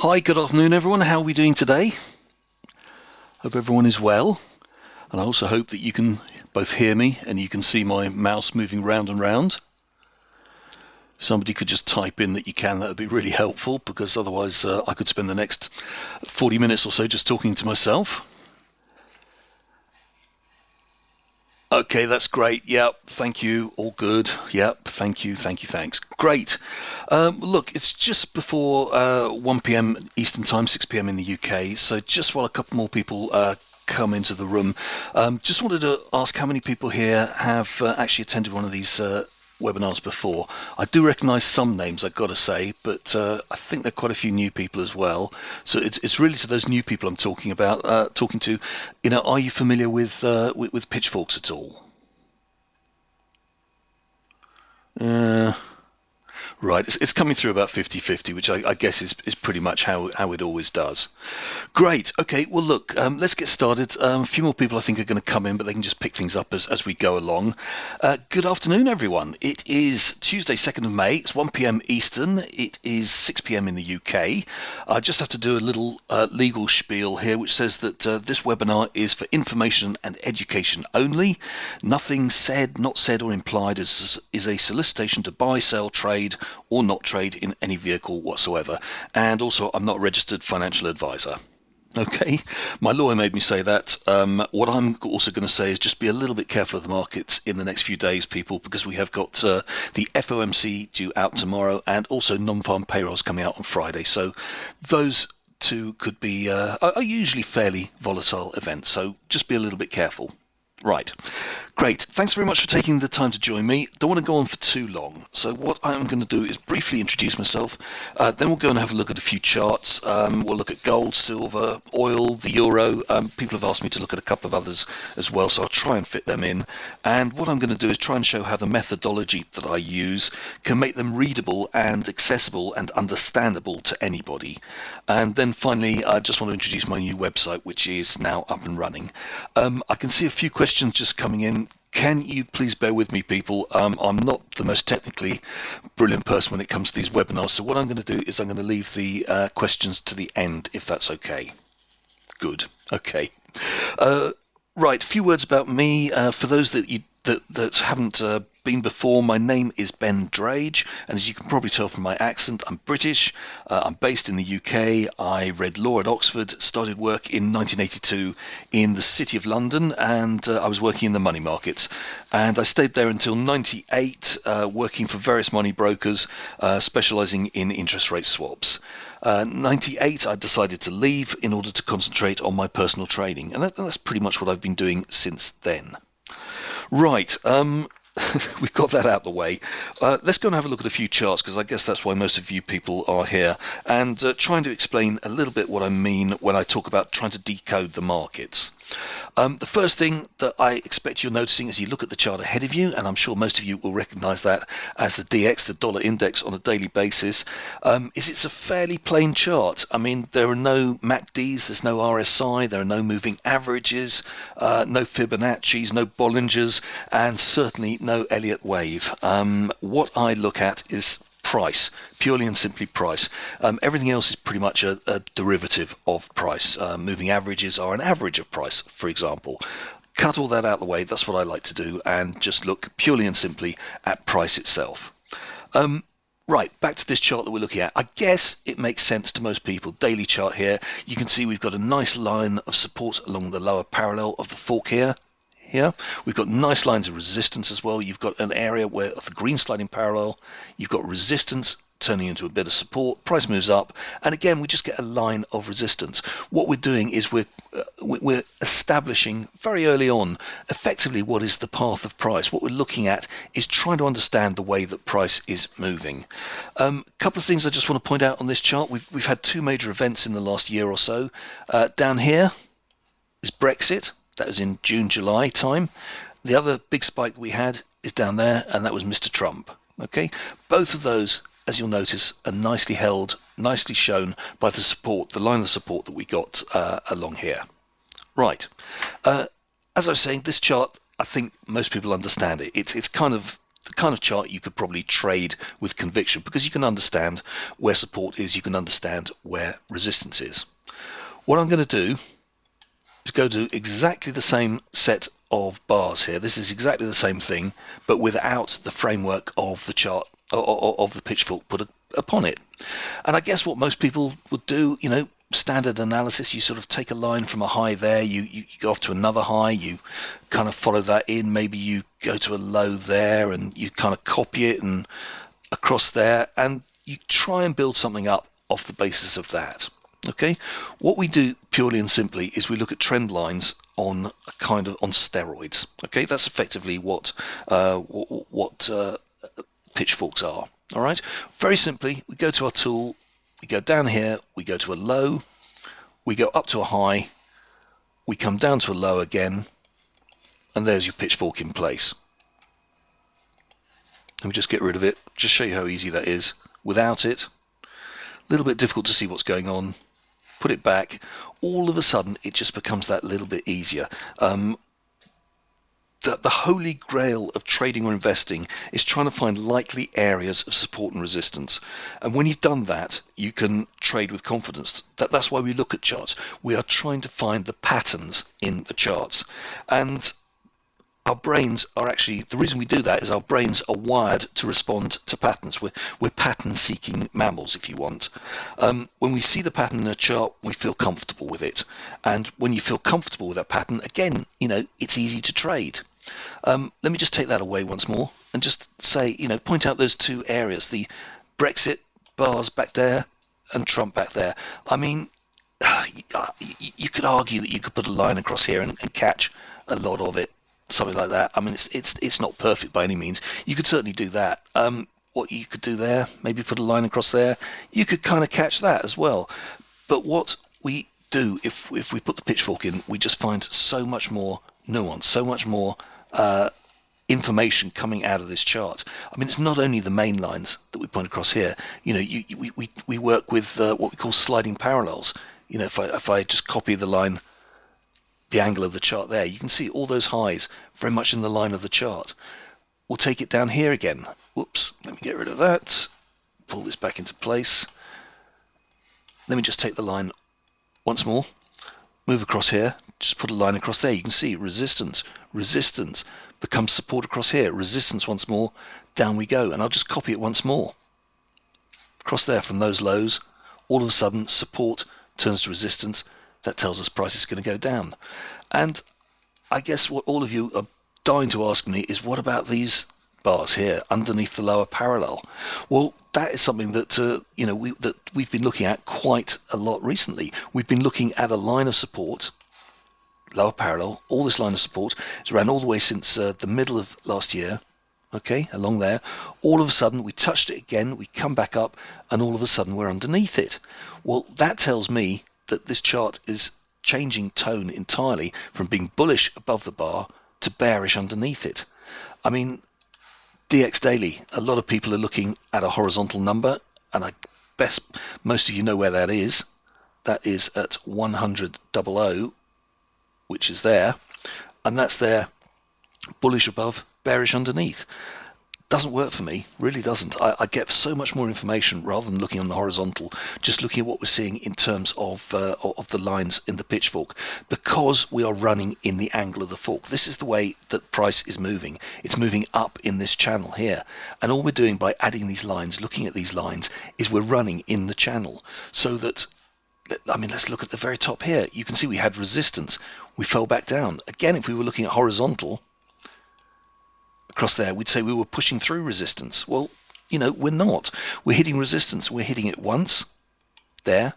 Hi, good afternoon everyone. How are we doing today? Hope everyone is well. And I also hope that you can both hear me and you can see my mouse moving round and round. Somebody could just type in that you can, that would be really helpful, because otherwise I could spend the next 40 minutes or so just talking to myself. Okay, that's great. Yep, thank you. All good. Yep, thank you, thanks. Great. Look, it's just before 1 p.m. Eastern Time, 6 p.m. in the UK. So just while a couple more people come into the room, just wanted to ask how many people here have actually attended one of these webinars before. I do recognise some names, I've got to say, but I think there are quite a few new people as well. So it's really to those new people I'm talking about, talking to. Are you familiar with pitchforks at all? Right, it's coming through about 50-50, which I guess is pretty much how it always does. Great. Okay, well, look, let's get started. A few more people I think are going to come in, but they can just pick things up as we go along. Good afternoon, everyone. It is Tuesday, 2nd of May. It's 1 p.m. Eastern. It is 6 p.m. in the UK. I just have to do a little legal spiel here, which says that this webinar is for information and education only. Nothing said, not said or implied is a solicitation to buy, sell, trade, or not trade in any vehicle whatsoever. And also, I'm not a registered financial advisor. Okay, my lawyer made me say that. What I'm also going to say is just be a little bit careful of the markets in the next few days, people, because we have got the FOMC due out tomorrow and also non-farm payrolls coming out on Friday. So those two could be are usually fairly volatile events. So just be a little bit careful. Right. Great. Thanks very much for taking the time to join me. Don't want to go on for too long. So what I'm going to do is briefly introduce myself. Then we'll go and have a look at a few charts. We'll look at gold, silver, oil, the euro. People have asked me to look at a couple of others as well, so I'll try and fit them in. And what I'm going to do is try and show how the methodology that I use can make them readable and accessible and understandable to anybody. And then finally, I just want to introduce my new website, which is now up and running. I can see a few questions just coming in. Can you please bear with me, people? I'm not the most technically brilliant person when it comes to these webinars, so what I'm going to do is I'm going to leave the questions to the end, if that's okay. Good. Okay. Right, a few words about me. For those that haven't been before, my name is Ben Drage, and as you can probably tell from my accent, I'm British. I'm based in the UK. I read law at Oxford, started work in 1982 in the City of London, and I was working in the money markets. And I stayed there until 98, working for various money brokers, specialising in interest rate swaps. 98, I decided to leave in order to concentrate on my personal trading, and that's pretty much what I've been doing since then. Right, we've got that out the way. Let's go and have a look at a few charts, because I guess that's why most of you people are here, and trying to explain a little bit what I mean when I talk about trying to decode the markets. The first thing that I expect you're noticing as you look at the chart ahead of you, and I'm sure most of you will recognize that as the DX, the dollar index on a daily basis, is it's a fairly plain chart. I mean, there are no MACDs, there's no RSI, there are no moving averages, no Fibonacci's, no Bollingers, and certainly no Elliott wave. What I look at is price, purely and simply price. Everything else is pretty much a derivative of price. Moving averages are an average of price, for example. Cut all that out of the way, that's what I like to do, and just look purely and simply at price itself. Right, back to this chart that we're looking at. I guess it makes sense to most people. Daily chart here, you can see we've got a nice line of support along the lower parallel of the fork here. We've got nice lines of resistance as well. You've got an area where the green sliding parallel, you've got resistance turning into a bit of support, price moves up, and again we just get a line of resistance. What we're doing is we're establishing very early on effectively what is the path of price. What we're looking at is trying to understand the way that price is moving. A couple of things I just want to point out on this chart. We've had two major events in the last year or so. Down here is Brexit. That was in June, July time. The other big spike we had is down there, and that was Mr. Trump. Okay, both of those, as you'll notice, are nicely held, nicely shown by the support, the line of support that we got along here. Right. As I was saying, this chart, I think most people understand it. It's kind of the kind of chart you could probably trade with conviction, because you can understand where support is, you can understand where resistance is. What I'm going to do is go to exactly the same set of bars here. This is exactly the same thing, but without the framework of the chart, of the pitchfork put upon it. And I guess what most people would do, standard analysis, you sort of take a line from a high there, you go off to another high, you kind of follow that in, maybe you go to a low there and you kind of copy it and across there, and you try and build something up off the basis of that. Okay, what we do purely and simply is we look at trend lines on on steroids. Okay, that's effectively what pitchforks are. All right, very simply, we go to our tool, we go down here, we go to a low, we go up to a high, we come down to a low again, and there's your pitchfork in place. Let me just get rid of it, just show you how easy that is. Without it, a little bit difficult to see what's going on. Put it back, all of a sudden it just becomes that little bit easier. The holy grail of trading or investing is trying to find likely areas of support and resistance. And when you've done that, you can trade with confidence. That's why we look at charts. We are trying to find the patterns in the charts. And our brains are actually, the reason we do that is our brains are wired to respond to patterns. We're pattern-seeking mammals, if you want. When we see the pattern in a chart, we feel comfortable with it. And when you feel comfortable with that pattern, again, it's easy to trade. Let me just take that away once more and just say, point out those two areas, the Brexit bars back there and Trump back there. I mean, you could argue that you could put a line across here and catch a lot of it. Something like that. I mean, it's not perfect by any means. You could certainly do that. What you could do there, maybe put a line across there. You could kind of catch that as well. But what we do, if we put the pitchfork in, we just find so much more nuance, so much more information coming out of this chart. I mean, it's not only the main lines that we point across here. We work with what we call sliding parallels. If I just copy the line, the angle of the chart there, you can see all those highs very much in the line of the chart. We'll take it down here again. Whoops, let me get rid of that. Pull this back into place. Let me just take the line once more. Move across here, just put a line across there. You can see resistance, resistance becomes support across here. Resistance once more, down we go. And I'll just copy it once more. Across there from those lows, all of a sudden support turns to resistance. That tells us price is going to go down. And I guess what all of you are dying to ask me is, what about these bars here underneath the lower parallel? Well, that is something that we've been looking at quite a lot recently. We've been looking at a line of support, lower parallel. All this line of support is around all the way since the middle of last year. Okay, along there. All of a sudden we touched it again, we come back up, and all of a sudden we're underneath it. Well, that tells me that this chart is changing tone entirely from being bullish above the bar to bearish underneath it. I mean, DX Daily, a lot of people are looking at a horizontal number, and I guess most of you know where that is. That is at 100.00, which is there, and that's there, bullish above, bearish underneath. Doesn't work for me, really doesn't. I get so much more information rather than looking on the horizontal, just looking at what we're seeing in terms of the lines in the pitchfork, because we are running in the angle of the fork. This is the way that price is moving. It's moving up in this channel here, and all we're doing by adding these lines, looking at these lines, is we're running in the channel. So that, I mean, let's look at the very top here. You can see we had resistance, we fell back down. Again, if we were looking at horizontal across there, we'd say we were pushing through resistance. Well, we're not. We're hitting resistance. We're hitting it once there,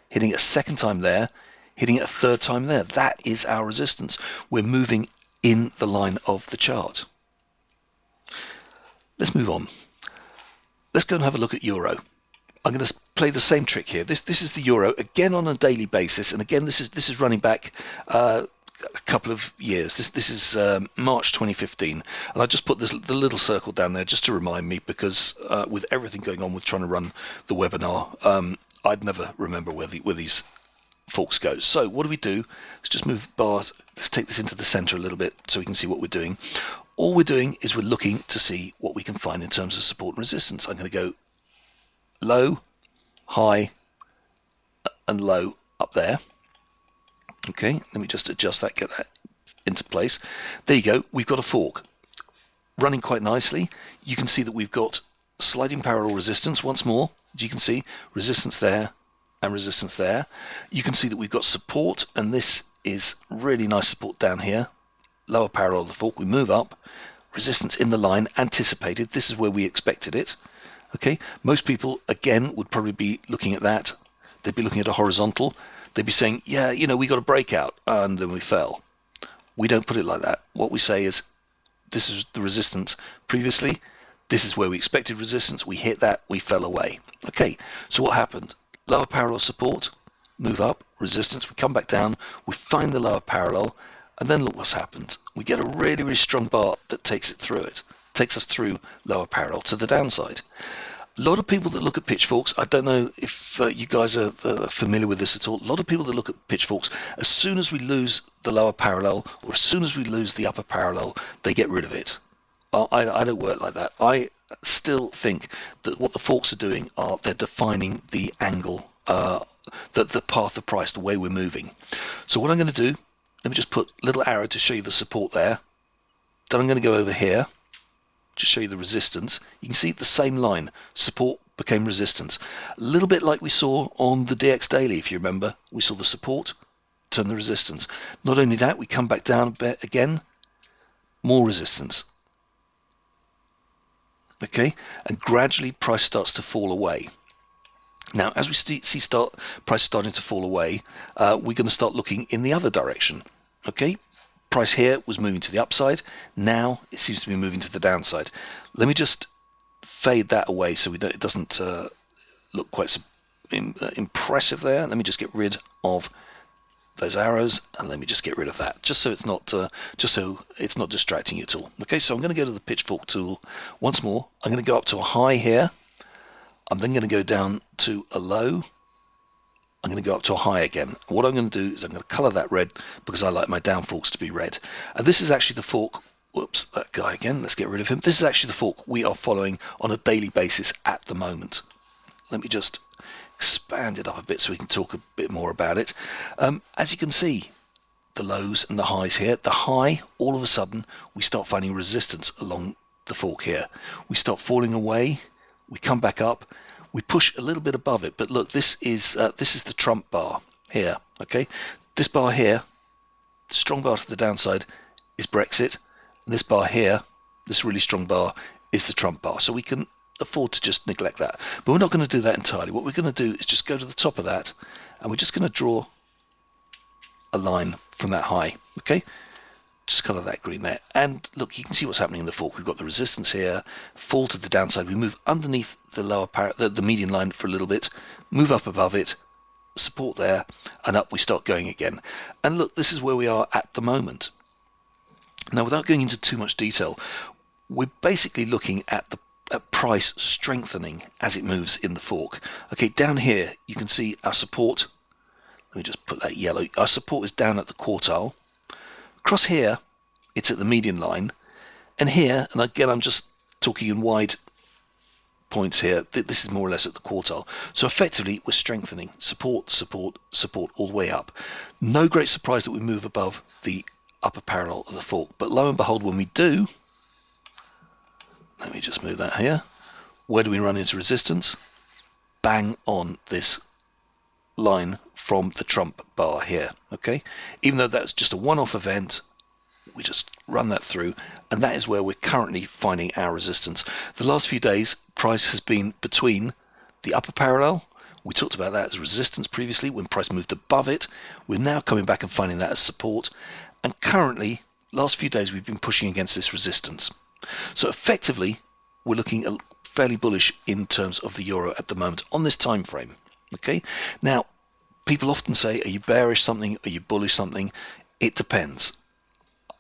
hitting it a second time there, hitting it a third time there. That is our resistance. We're moving in the line of the chart. Let's move on. Let's go and have a look at euro. I'm going to play the same trick here. This is the euro, again on a daily basis, and again this is running back a couple of years. This is March 2015, and I just put the little circle down there just to remind me, because with everything going on with trying to run the webinar, I'd never remember where these Forex goes. So what do? Let's just move the bars. Let's take this into the center a little bit so we can see what we're doing. All we're doing is we're looking to see what we can find in terms of support and resistance. I'm going to go low, high, and low up there. Okay, let me just adjust that, get that into place. There you go. We've got a fork running quite nicely. You can see that we've got sliding parallel resistance once more. As you can see, resistance there and resistance there. You can see that we've got support, and this is really nice support down here. Lower parallel of the fork. We move up. Resistance in the line anticipated. This is where we expected it. Okay, most people again would probably be looking at that. They'd be looking at a horizontal. They'd be saying, yeah, you know, we got a breakout and then we fell. We don't put it like that. What we say is, this is the resistance previously. This is where we expected resistance. We hit that, we fell away. Okay, so what happened? Lower parallel support, move up, resistance, we come back down, we find the lower parallel, and then look what's happened. We get a really, really strong bar that takes us through lower parallel to the downside. A lot of people that look at pitchforks, I don't know if you guys are familiar with this at all. A lot of people that look at pitchforks, as soon as we lose the lower parallel or as soon as we lose the upper parallel, they get rid of it. I don't work like that. I still think that what the forks are doing are they're defining the angle, the path of price, the way we're moving. So what I'm going to do, let me just put a little arrow to show you the support there. Then I'm going to go over here. Just show you the resistance. You can see the same line, support became resistance, a little bit like we saw on the DX daily. If you remember, we saw the support turn the resistance. Not only that, we come back down a bit again, more resistance. Okay, and gradually price starts to fall away. Now as we see price starting to fall away, we're going to start looking in the other direction. Okay, price here was moving to the upside. Now it seems to be moving to the downside. Let me just fade that away so it doesn't look quite so impressive there. Let me just get rid of those arrows, and let me just get rid of that, just so it's not distracting you at all. Okay, so I'm going to go to the pitchfork tool once more. I'm going to go up to a high here. I'm then going to go down to a low. I'm going to go up to a high again. What I'm going to do is I'm going to color that red because I like my down forks to be red. And this is actually the fork. Whoops, that guy again. Let's get rid of him. This is actually the fork we are following on a daily basis at the moment. Let me just expand it up a bit so we can talk a bit more about it. As you can see, the lows and the highs here. The high, all of a sudden, we start finding resistance along the fork here. We start falling away. We come back up. We push a little bit above it, but look, this is the Trump bar here. Okay, this bar here, strong bar to the downside, is Brexit, and this bar here, this really strong bar, is the Trump bar. So we can afford to just neglect that, but we're not going to do that entirely. What we're going to do is just go to the top of that, and we're just going to draw a line from that high. Okay, just color that green there, and look, you can see what's happening in the fork. We've got the resistance here, fall to the downside. We move underneath the lower the median line for a little bit, move up above it, support there, and up we start going again. And look, this is where we are at the moment. Now, without going into too much detail, we're basically looking at price strengthening as it moves in the fork. Okay, down here you can see our support. Let me just put that yellow. Our support is down at the quartile. Across here, it's at the median line, and here, and again, I'm just talking in wide points here, this is more or less at the quartile. So effectively, we're strengthening support, support, support all the way up. No great surprise that we move above the upper parallel of the fork, but lo and behold, when we do, let me just move that here. Where do we run into resistance? Bang on this line from the Trump bar here. Okay, even though that's just a one-off event, we just run that through, and that is where we're currently finding our resistance. The last few days, price has been between the upper parallel. We talked about that as resistance previously. When price moved above it, we're now coming back and finding that as support, and currently last few days we've been pushing against this resistance. So effectively we're looking fairly bullish in terms of the euro at the moment on this time frame. Okay, now people often say, are you bearish something, are you bullish something? It depends.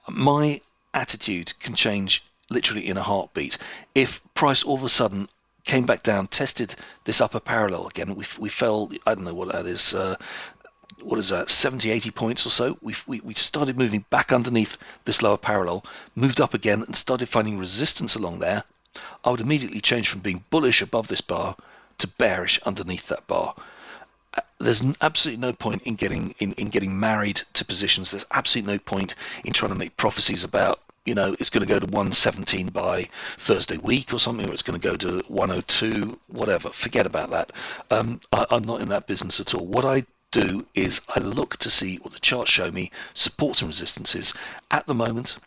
My attitude can change literally in a heartbeat. If price all of a sudden came back down, tested this upper parallel again, we fell, I don't know what that is, what is that, 70, 80 points or so, we started moving back underneath this lower parallel, moved up again and started finding resistance along there. I would immediately change from being bullish above this bar to bearish underneath that bar. There's absolutely no point in getting married to positions. There's absolutely no point in trying to make prophecies about, it's going to go to 117 by Thursday week or something, or it's going to go to 102, whatever. Forget about that. I'm not in that business at all. What I do is I look to see what the charts show me, supports and resistances. At the moment,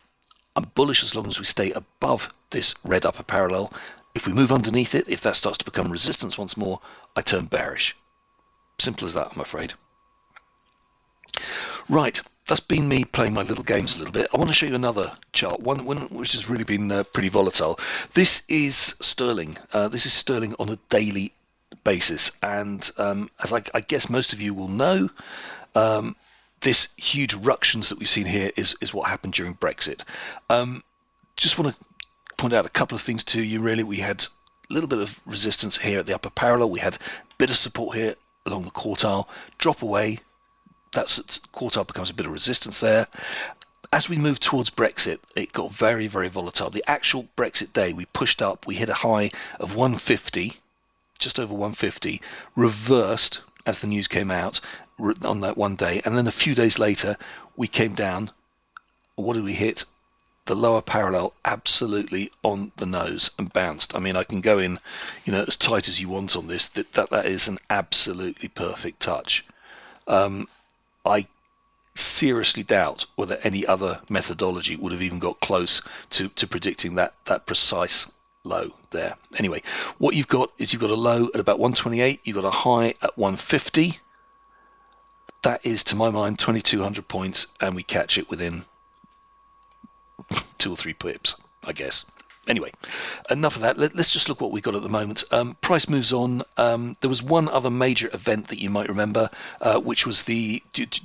I'm bullish as long as we stay above this red upper parallel. If we move underneath it, if that starts to become resistance once more, I turn bearish. Simple as that, I'm afraid. Right, that's been me playing my little games a little bit. I want to show you another chart, one which has really been pretty volatile. This is sterling. This is sterling on a daily basis, and as I guess most of you will know, this huge ructions that we've seen here is what happened during Brexit. Just want to point out a couple of things to you, really. We had a little bit of resistance here at the upper parallel. We had a bit of support here along the quartile, drop away. That's quartile becomes a bit of resistance there. As we moved towards Brexit, it got very, very volatile. The actual Brexit day, we pushed up, we hit a high of 150, just over 150, reversed as the news came out on that one day, and then a few days later we came down. What did we hit? The lower parallel absolutely on the nose and bounced. I mean, I can go in, as tight as you want on this. That is an absolutely perfect touch. I seriously doubt whether any other methodology would have even got close to predicting that precise low there. Anyway, what you've got is you've got a low at about 128, you've got a high at 150. That is, to my mind, 2,200 points, and we catch it within 2 or 3 pips, I guess. Anyway, enough of that. Let's just look what we've got at the moment. Price moves on. There was one other major event that you might remember, which was do you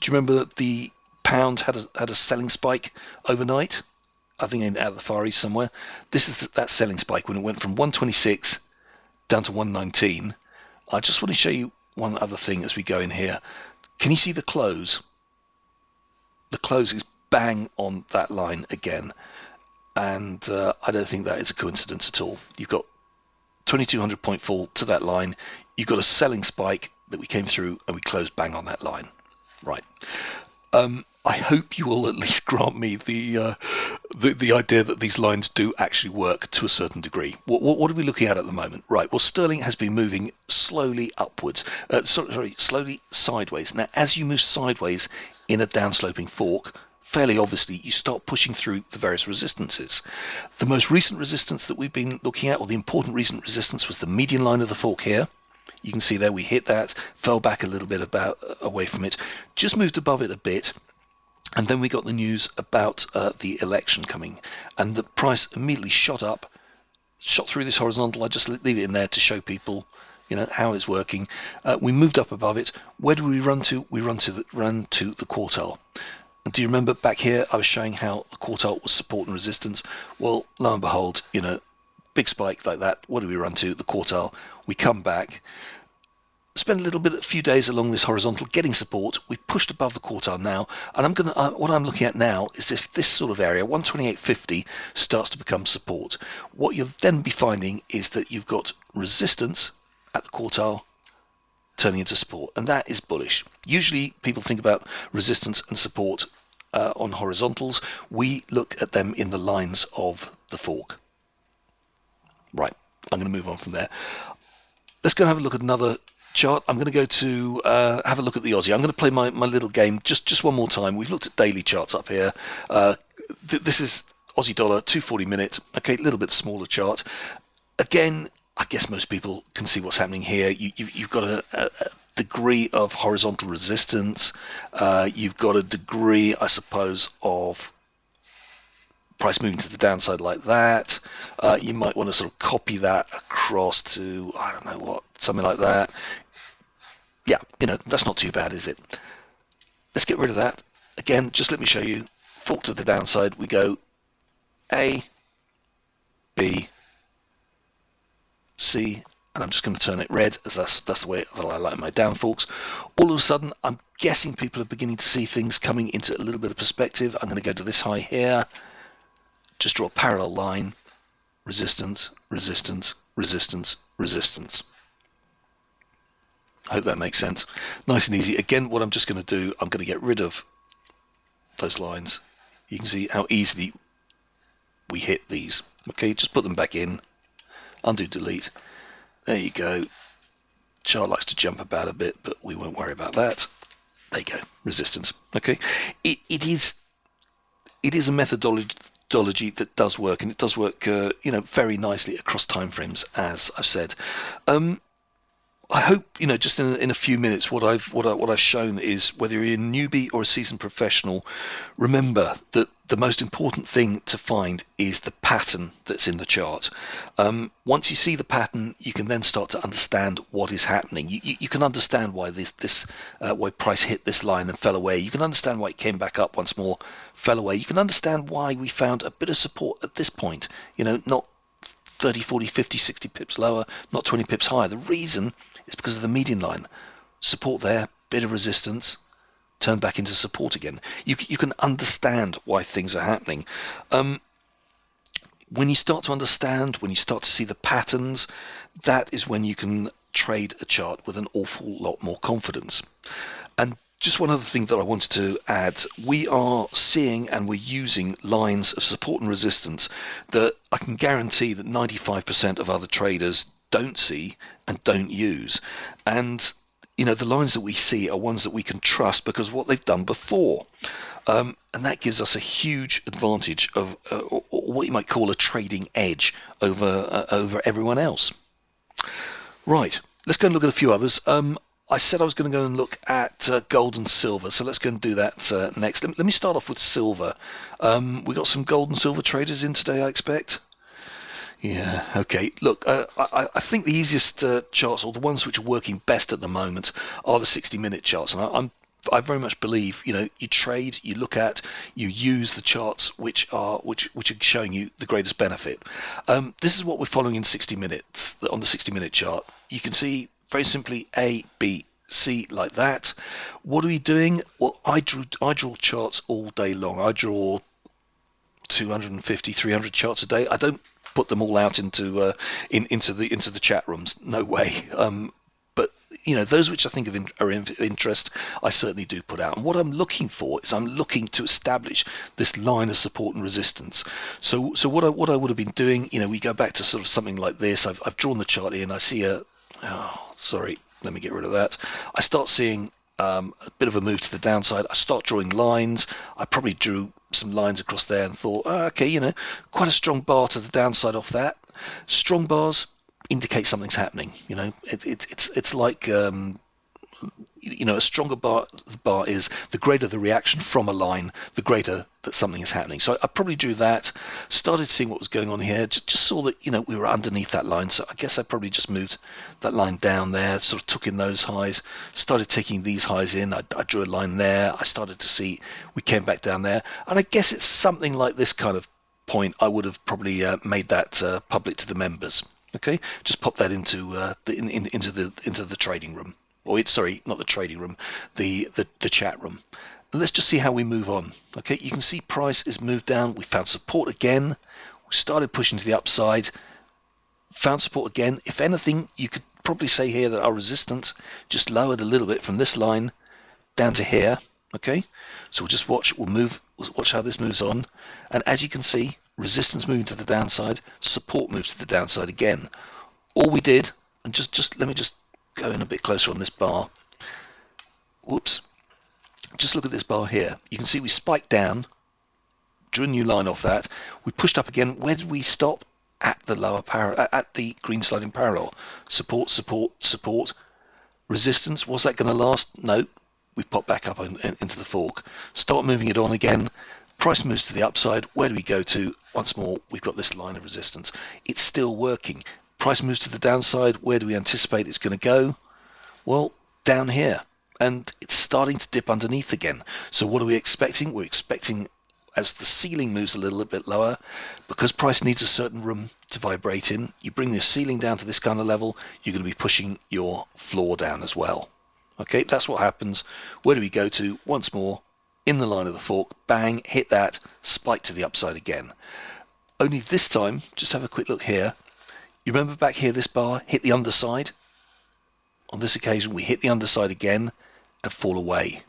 remember that the pound had a selling spike overnight? I think out of the Far East somewhere. This is that selling spike when it went from 126 down to 119. I just want to show you one other thing as we go in here. Can you see the close? The close is bang on that line again. And I don't think that is a coincidence at all. You've got 2,200 point fall to that line. You've got a selling spike that we came through and we closed bang on that line. Right. I hope you will at least grant me the idea that these lines do actually work to a certain degree. What are we looking at the moment? Right. Well, sterling has been moving slowly upwards. Slowly sideways. Now, as you move sideways in a downsloping fork, fairly obviously, you start pushing through the various resistances. The most recent resistance that we've been looking at, or the important recent resistance, was the median line of the fork here. You can see there we hit that, fell back a little bit away from it, just moved above it a bit, and then we got the news about the election coming, and the price immediately shot through this horizontal. I just leave it in there to show people how it's working. We moved up above it. Where do we run to? We run to the quartile. And do you remember back here I was showing how the quartile was support and resistance? Well, lo and behold, big spike like that. What do we run to? The quartile. We come back, spend a few days along this horizontal getting support. We've pushed above the quartile now, and what I'm looking at now is if this sort of area 128.50 starts to become support. What you'll then be finding is that you've got resistance at the quartile turning into support, and that is bullish. Usually people think about resistance and support on horizontals. We look at them in the lines of the fork. Right, I'm going to move on from there. Let's go and have a look at another chart. I'm going to go to have a look at the Aussie. I'm going to play my little game just one more time. We've looked at daily charts up here. This is Aussie dollar 240 minute. Okay, a little bit smaller chart. Again, I guess most people can see what's happening here. You've got a degree of horizontal resistance. You've got a degree, I suppose, of price moving to the downside like that. You might want to sort of copy that across to, I don't know what, something like that. Yeah, that's not too bad, is it? Let's get rid of that. Again, just let me show you. Fork to the downside. We go A, B, C, and I'm just going to turn it red, as that's the way that I like my downforks. All of a sudden, I'm guessing people are beginning to see things coming into a little bit of perspective. I'm going to go to this high here, just draw a parallel line, resistance, resistance, resistance, resistance. I hope that makes sense. Nice and easy. Again, what I'm just going to do, I'm going to get rid of those lines. You can see how easily we hit these. Okay, just put them back in, undo, delete. There you go. Chart likes to jump about a bit, but we won't worry about that. There you go, resistance. Okay, it is a methodology that does work, and it does work, very nicely across timeframes, as I've said. I hope, just in a few minutes, what I've shown is, whether you're a newbie or a seasoned professional, remember that the most important thing to find is the pattern that's in the chart. Once you see the pattern, you can then start to understand what is happening. You can understand why why price hit this line and fell away. You can understand why it came back up once more, fell away. You can understand why we found a bit of support at this point. Not 30, 40, 50, 60 pips lower, not 20 pips higher. The reason is because of the median line. Support there, bit of resistance, turn back into support again. You can understand why things are happening. When you start to understand, when you start to see the patterns, that is when you can trade a chart with an awful lot more confidence. And just one other thing that I wanted to add, we are seeing and we're using lines of support and resistance that I can guarantee that 95% of other traders don't see and don't use. And the lines that we see are ones that we can trust because of what they've done before. And that gives us a huge advantage of what you might call a trading edge over everyone else. Right, let's go and look at a few others. I said I was going to go and look at gold and silver, so let's go and do that next. Let me start off with silver. We got some gold and silver traders in today, I expect. Yeah, okay. Look, I think the easiest charts, or the ones which are working best at the moment, are the 60-minute charts, and I very much believe, you trade, you look at, you use the charts which are showing you the greatest benefit. This is what we're following in 60 minutes on the 60-minute chart. You can see very simply A, B, C, like that. What are we doing? Well, I draw charts all day long. I draw 250, 300 charts a day. I don't put them all out into the chat rooms. No way. But those which I think are of interest, I certainly do put out. And what I'm looking for is I'm looking to establish this line of support and resistance. So what I would have been doing, we go back to sort of something like this. I've drawn the chart here, and I see let me get rid of that. I start seeing a bit of a move to the downside. I start drawing lines. I probably drew some lines across there and thought, okay, quite a strong bar to the downside off that. Strong bars indicate something's happening. It's like a stronger bar is the greater the reaction from a line, the greater that something is happening. So I probably drew that, started seeing what was going on here, just saw that we were underneath that line. So I guess I probably just moved that line down there, sort of took in those highs, started taking these highs in. I drew a line there. I started to see we came back down there, and I guess it's something like this kind of point. I would have probably made that public to the members. Okay, just pop that into the trading room. Or sorry, not the trading room, the chat room. And let's just see how we move on. Okay, you can see price is moved down. We found support again. We started pushing to the upside. Found support again. If anything, you could probably say here that our resistance just lowered a little bit from this line down to here. Okay, so we'll just watch. We'll watch how this moves on. And as you can see, resistance moving to the downside, support moves to the downside again. All we did, and just let me just go in a bit closer on this bar. Whoops. Just look at this bar here. You can see we spiked down, drew a new line off that. We pushed up again. Where did we stop? At the lower at the green sliding parallel. Support, support, support. Resistance. Was that going to last? No. We popped back up into the fork. Start moving it on again. Price moves to the upside. Where do we go to? Once more, we've got this line of resistance. It's still working. Price moves to the downside. Where do we anticipate it's going to go? Well, down here. And it's starting to dip underneath again. So what are we expecting? We're expecting as the ceiling moves a little bit lower, because price needs a certain room to vibrate in, you bring the ceiling down to this kind of level, you're going to be pushing your floor down as well. Okay, that's what happens. Where do we go to? Once more, in the line of the fork, bang, hit that, spike to the upside again. Only this time, just have a quick look here. You remember back here, this bar hit the underside? On this occasion, we hit the underside again and fall away,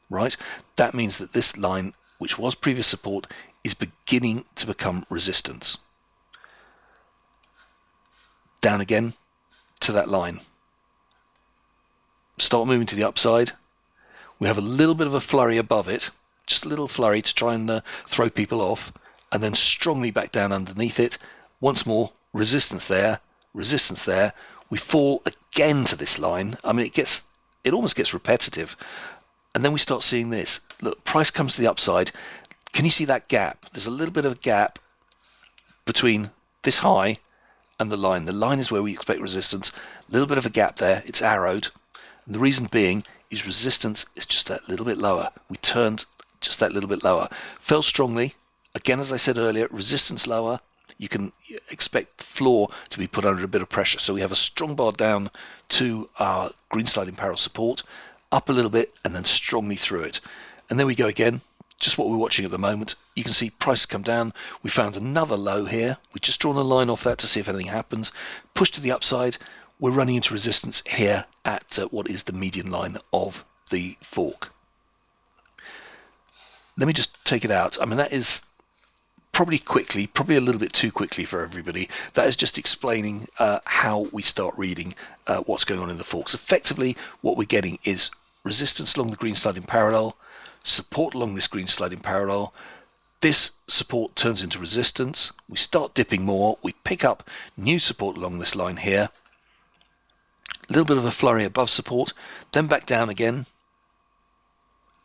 right? That means that this line, which was previous support, is beginning to become resistance. Down again to that line. Start moving to the upside. We have a little bit of a flurry above it, just a little flurry to try and throw people off, and then strongly back down underneath it. Once more, resistance there, resistance there. We fall again to this line. I mean, it almost gets repetitive. And then we start seeing this. Look, price comes to the upside. Can you see that gap? There's a little bit of a gap between this high and the line. The line is where we expect resistance. A little bit of a gap there. It's arrowed. And the reason being is resistance is just that little bit lower. We turned just that little bit lower. Fell strongly. Again, as I said earlier, resistance lower. You can expect the floor to be put under a bit of pressure. So we have a strong bar down to our green sliding parallel support, up a little bit, and then strongly through it. And there we go again. Just what we're watching at the moment. You can see prices come down. We found another low here. We've just drawn a line off that to see if anything happens. Push to the upside. We're running into resistance here at what is the median line of the fork. Let me just take it out. I mean, that is probably a little bit too quickly for everybody. That is just explaining how we start reading what's going on in the forks. Effectively, what we're getting is resistance along the green sliding parallel, support along this green sliding parallel. This support turns into resistance. We start dipping more. We pick up new support along this line here. A little bit of a flurry above support, then back down again,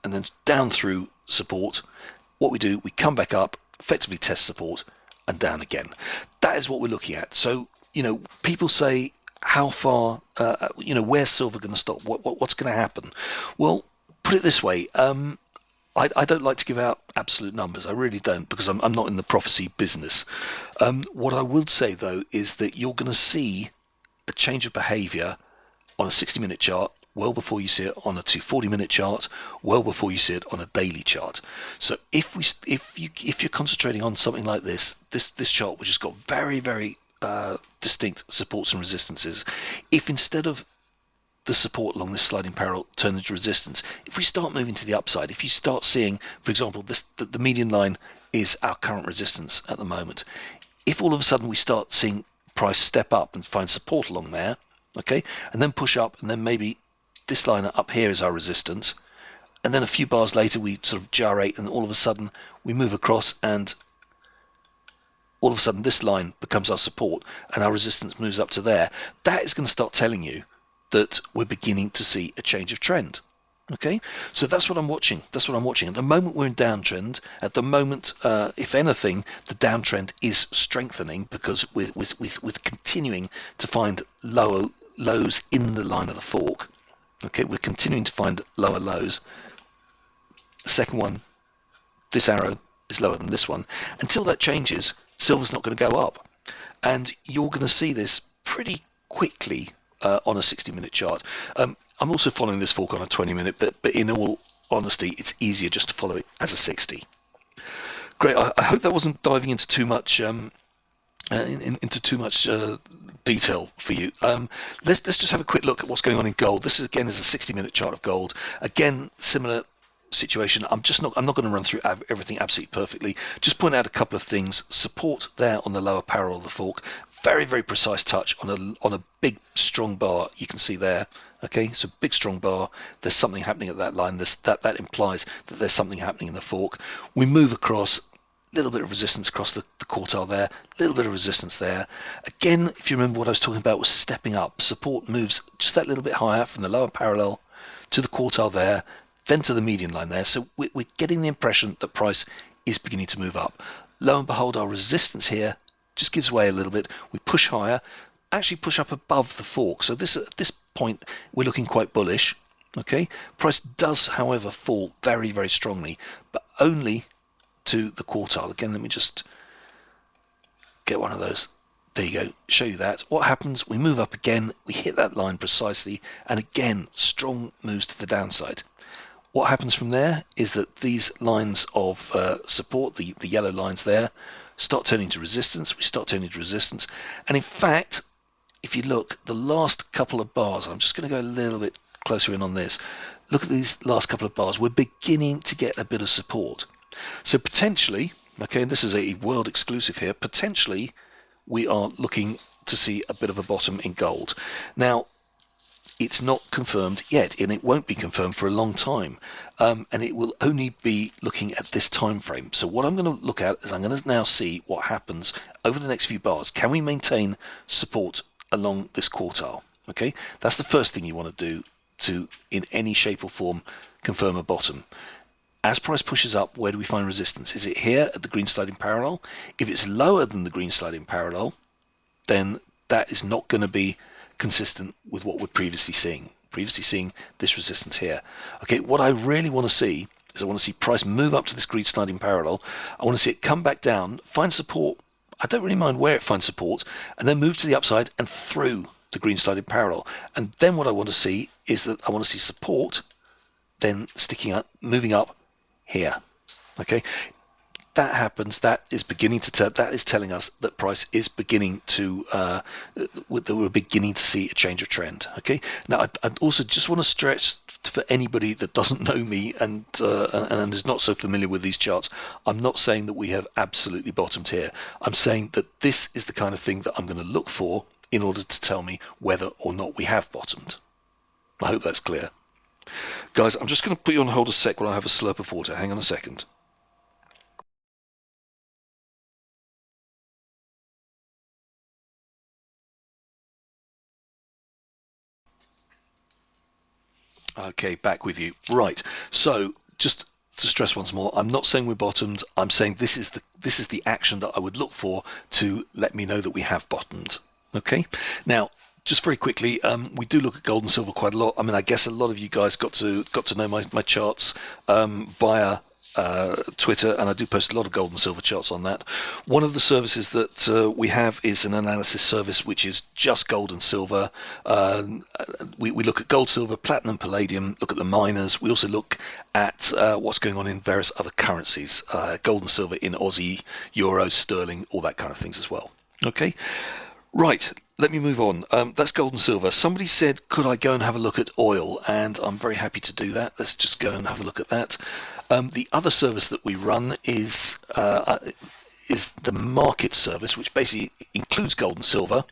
and then down through support. What we do, we come back up, effectively test support, and down again. That is what we're looking at. So, people say, how far, where's silver going to stop? What's going to happen? Well, put it this way. I don't like to give out absolute numbers. I really don't, because I'm not in the prophecy business. What I will say, though, is that you're going to see a change of behavior on a 60-minute chart well before you see it on a 240-minute chart, well before you see it on a daily chart. So if you're concentrating on something like this chart, which has got very, very distinct supports and resistances, if instead of the support along this sliding parallel turn into resistance, if we start moving to the upside, if you start seeing, for example, the median line is our current resistance at the moment. If all of a sudden we start seeing price step up and find support along there, okay, and then push up, and then maybe this line up here is our resistance, and then a few bars later we sort of gyrate, and all of a sudden we move across, and all of a sudden this line becomes our support and our resistance moves up to there. That is going to start telling you that we're beginning to see a change of trend. Okay, so that's what I'm watching. That's what I'm watching. At the moment, we're in downtrend. At the moment, if anything, the downtrend is strengthening, because we're continuing to find lows in the line of the fork. Okay, we're continuing to find lower lows. The second one, this arrow is lower than this one. Until that changes, silver's not going to go up, and you're going to see this pretty quickly on a 60-minute chart. I'm also following this fork on a 20-minute, but in all honesty, it's easier just to follow it as a 60. Great. I hope that wasn't diving into too much detail for you. Let's just have a quick look at what's going on in gold. This is a 60-minute chart of gold. Again, similar situation. I'm not going to run through everything absolutely perfectly. Just point out a couple of things. Support there on the lower parallel of the fork. Very, very precise touch on a big strong bar. You can see there. Okay, so big strong bar. There's something happening at that line. That implies that there's something happening in the fork. We move across. Little bit of resistance across the quartile there, little bit of resistance there. Again, if you remember what I was talking about was stepping up. Support moves just that little bit higher from the lower parallel to the quartile there, then to the median line there. So we're getting the impression that price is beginning to move up. Lo and behold, our resistance here just gives way a little bit. We push higher, actually push up above the fork. So at this point, we're looking quite bullish. Okay, price does, however, fall very, very strongly, but only to the quartile. Again, let me just get one of those. There you go, show you that. What happens? We move up again, we hit that line precisely, and again, strong moves to the downside. What happens from there is that these lines of support, the yellow lines there, start turning to resistance. We start turning to resistance. And in fact, if you look, the last couple of bars, I'm just going to go a little bit closer in on this. Look at these last couple of bars. We're beginning to get a bit of support. So potentially, okay, and this is a world exclusive here, potentially we are looking to see a bit of a bottom in gold. Now, it's not confirmed yet, and it won't be confirmed for a long time, and it will only be looking at this time frame. So what I'm going to look at is I'm going to now see what happens over the next few bars. Can we maintain support along this quartile? Okay, that's the first thing you want to do to, in any shape or form, confirm a bottom. As price pushes up, where do we find resistance? Is it here at the green sliding parallel? If it's lower than the green sliding parallel, then that is not going to be consistent with what we're previously seeing this resistance here. Okay, what I really want to see is I want to see price move up to this green sliding parallel. I want to see it come back down, find support. I don't really mind where it finds support, and then move to the upside and through the green sliding parallel. And then what I want to see is that I want to see support then sticking up, moving up here. Okay, that happens, that is beginning to tell, that is telling us that price is beginning to that we're beginning to see a change of trend. Okay, now I also just want to stress for anybody that doesn't know me and is not so familiar with these charts, I'm not saying that we have absolutely bottomed here. I'm saying that this is the kind of thing that I'm going to look for in order to tell me whether or not we have bottomed. I hope that's clear. Guys, I'm just going to put you on hold a sec while I have a slurp of water. Hang on a second. Okay, back with you. Right, so just to stress once more, I'm not saying we're bottomed. I'm saying this is the action that I would look for to let me know that we have bottomed. Okay, now just very quickly, we do look at gold and silver quite a lot. I mean, I guess a lot of you guys got to know my charts via Twitter, and I do post a lot of gold and silver charts on that. One of the services that we have is an analysis service which is just gold and silver. We look at gold, silver, platinum, palladium, look at the miners. We also look at what's going on in various other currencies, gold and silver in Aussie, Euro, sterling, all that kind of things as well. Okay, right, let me move on. That's gold and silver. Somebody said, could I go and have a look at oil? And I'm very happy to do that. Let's just go and have a look at that. The other service that we run is the market service, which basically includes gold and silver,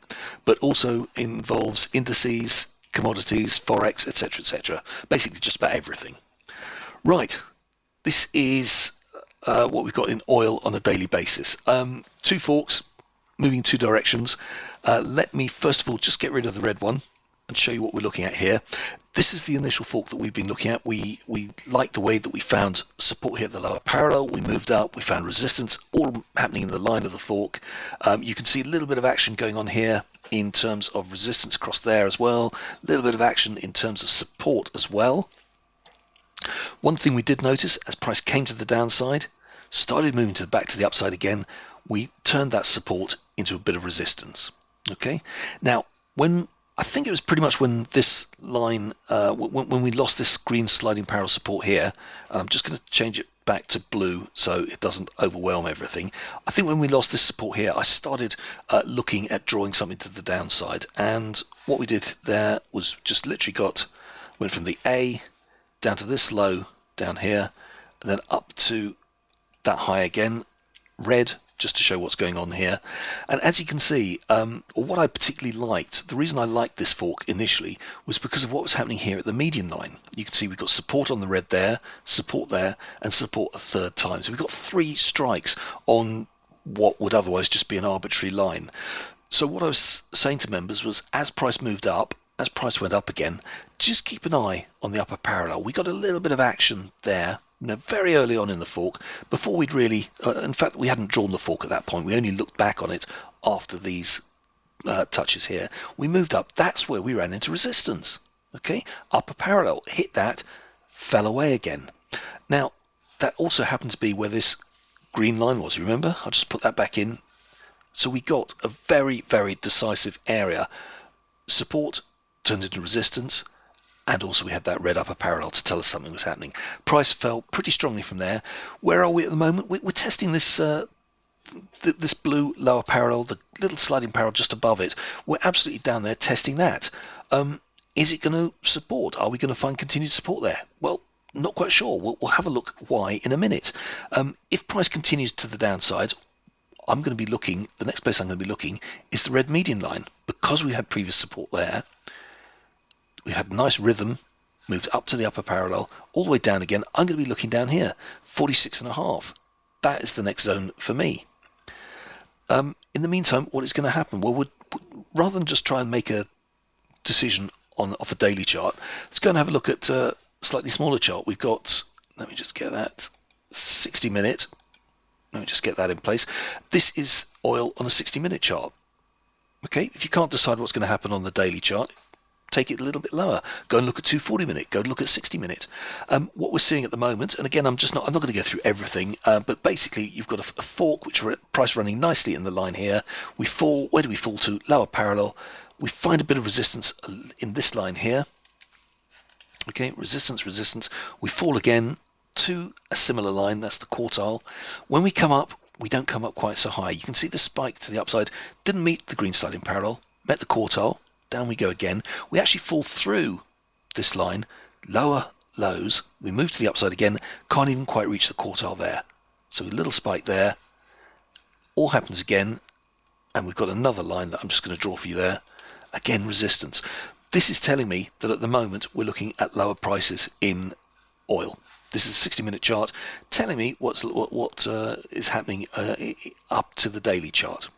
but also involves indices, commodities, forex, etc., etc. Basically, just about everything. Right, this is what we've got in oil on a daily basis. Two forks, moving two directions. Let me first of all just get rid of the red one and show you what we're looking at here. This is the initial fork that we've been looking at. We like the way that we found support here at the lower parallel. We moved up, we found resistance, all happening in the line of the fork. You can see a little bit of action going on here in terms of resistance across there as well. A little bit of action in terms of support as well. One thing we did notice as price came to the downside, started moving back to the upside again, we turned that support into a bit of resistance. Okay, now I think it was pretty much when this line, when we lost this green sliding parallel support here, and I'm just going to change it back to blue so it doesn't overwhelm everything. I think when we lost this support here, I started looking at drawing something to the downside, and what we did there was just literally went from the A down to this low down here, and then up to that high again, red, just to show what's going on here. And as you can see, what I particularly liked, the reason I liked this fork initially was because of what was happening here at the median line. You can see we've got support on the red there, support there, and support a third time. So we've got three strikes on what would otherwise just be an arbitrary line. So what I was saying to members was, as price moved up, as price went up again, just keep an eye on the upper parallel. We got a little bit of action there, very early on in the fork, before we'd really, in fact, we hadn't drawn the fork at that point. We only looked back on it after these touches here. We moved up. That's where we ran into resistance. Okay, upper parallel, hit that, fell away again. Now, that also happened to be where this green line was. You remember? I'll just put that back in. So we got a very, very decisive area. Support turned into resistance, and also we had that red upper parallel to tell us something was happening. Price fell pretty strongly from there. Where are we at the moment? We're testing this this blue lower parallel, the little sliding parallel just above it. We're absolutely down there testing that. Is it going to support? Are we going to find continued support there? Well, not quite sure. We'll have a look why in a minute. If price continues to the downside, I'm going to be looking, the next place I'm going to be looking is the red median line. Because we had previous support there, we had nice rhythm, moved up to the upper parallel, all the way down again. I'm going to be looking down here, 46.5. That is the next zone for me. In the meantime, what is going to happen? Well, rather than just try and make a decision off a daily chart, let's go and have a look at a slightly smaller chart. We've got, let me just get that, 60-minute. Let me just get that in place. This is oil on a 60-minute chart. Okay, if you can't decide what's going to happen on the daily chart, take it a little bit lower. Go and look at 240-minute. Go and look at 60-minute. What we're seeing at the moment, and again, I'm not going to go through everything, but basically, you've got a fork which price running nicely in the line here. We fall. Where do we fall to? Lower parallel. We find a bit of resistance in this line here. Okay, resistance, resistance. We fall again to a similar line. That's the quartile. When we come up, we don't come up quite so high. You can see the spike to the upside didn't meet the green sliding parallel, met the quartile. Down we go again. We actually fall through this line, lower lows. We move to the upside again, can't even quite reach the quartile there. So a little spike there. All happens again, and we've got another line that I'm just going to draw for you there. Again, resistance. This is telling me that at the moment we're looking at lower prices in oil. This is a 60-minute chart telling me what is happening up to the daily chart.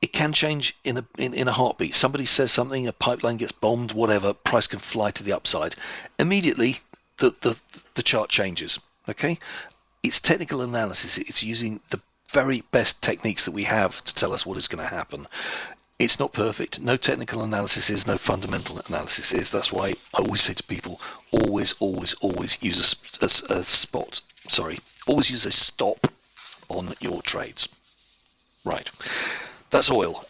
It can change in a heartbeat. Somebody says something, a pipeline gets bombed, whatever, price can fly to the upside. Immediately, the chart changes. Okay, it's technical analysis. It's using the very best techniques that we have to tell us what is going to happen. It's not perfect. No technical analysis is, no fundamental analysis is. That's why I always say to people, always use a spot. Sorry, always use a stop on your trades. Right, that's oil.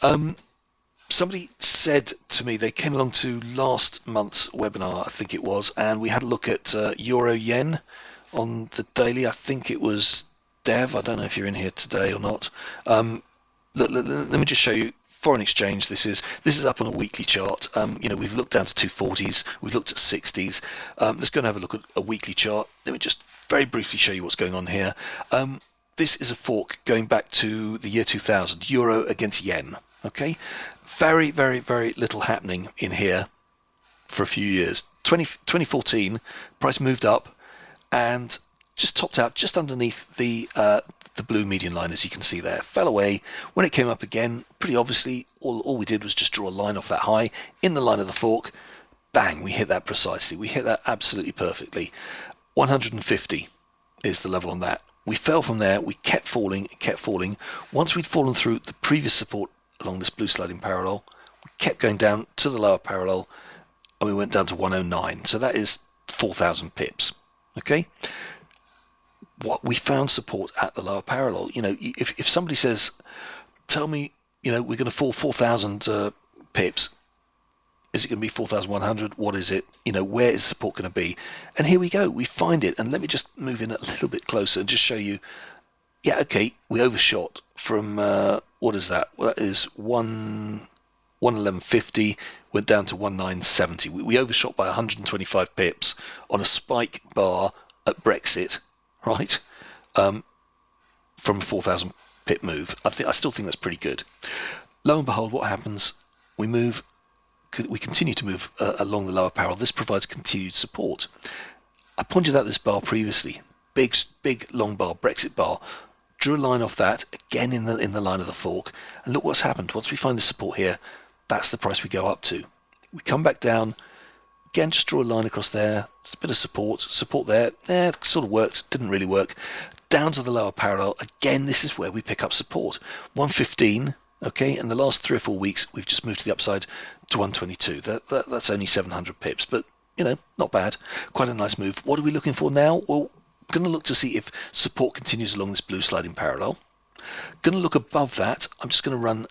Somebody said to me, they came along to last month's webinar, I think it was, and we had a look at Euro Yen on the daily. I think it was Dev. I don't know if you're in here today or not. Let me just show you. Foreign exchange. This is up on a weekly chart. We've looked down to 240s. We've looked at 60s. Let's go and have a look at a weekly chart. Let me just very briefly show you what's going on here. This is a fork going back to the year 2000, euro against yen. Okay, very, very, very little happening in here for a few years. 2014, price moved up and just topped out just underneath the blue median line, as you can see there. Fell away. When it came up again, pretty obviously, all we did was just draw a line off that high in the line of the fork. Bang, we hit that precisely. We hit that absolutely perfectly. 150 is the level on that. We fell from there. We kept falling, kept falling. Once we'd fallen through the previous support along this blue sliding parallel, we kept going down to the lower parallel, and we went down to 109. So that is 4,000 pips. Okay. What we found support at the lower parallel. If somebody says, tell me, we're going to fall 4,000 pips, is it going to be 4,100? What is it? Where is support going to be? And here we go. We find it. And let me just move in a little bit closer and just show you. Yeah, okay, we overshot from, what is that? Well, that is 111.50, went down to 1970. We overshot by 125 pips on a spike bar at Brexit. Right, from a 4,000 pip move. I still think that's pretty good. Lo and behold, what happens? We continue to move along the lower parallel. This provides continued support. I pointed out this bar previously. Big long bar, Brexit bar. Drew a line off that again in the line of the fork, and look what's happened. Once we find the support here, that's the price we go up to. We come back down. Again, just draw a line across there. It's a bit of support there. It sort of worked, didn't really work. Down to the lower parallel. Again, this is where we pick up support. 115, okay, and the last 3 or 4 weeks, we've just moved to the upside to 122. That's only 700 pips, but, not bad. Quite a nice move. What are we looking for now? Well, Going to look to see if support continues along this blue sliding parallel. Going to look above that. I'm just going to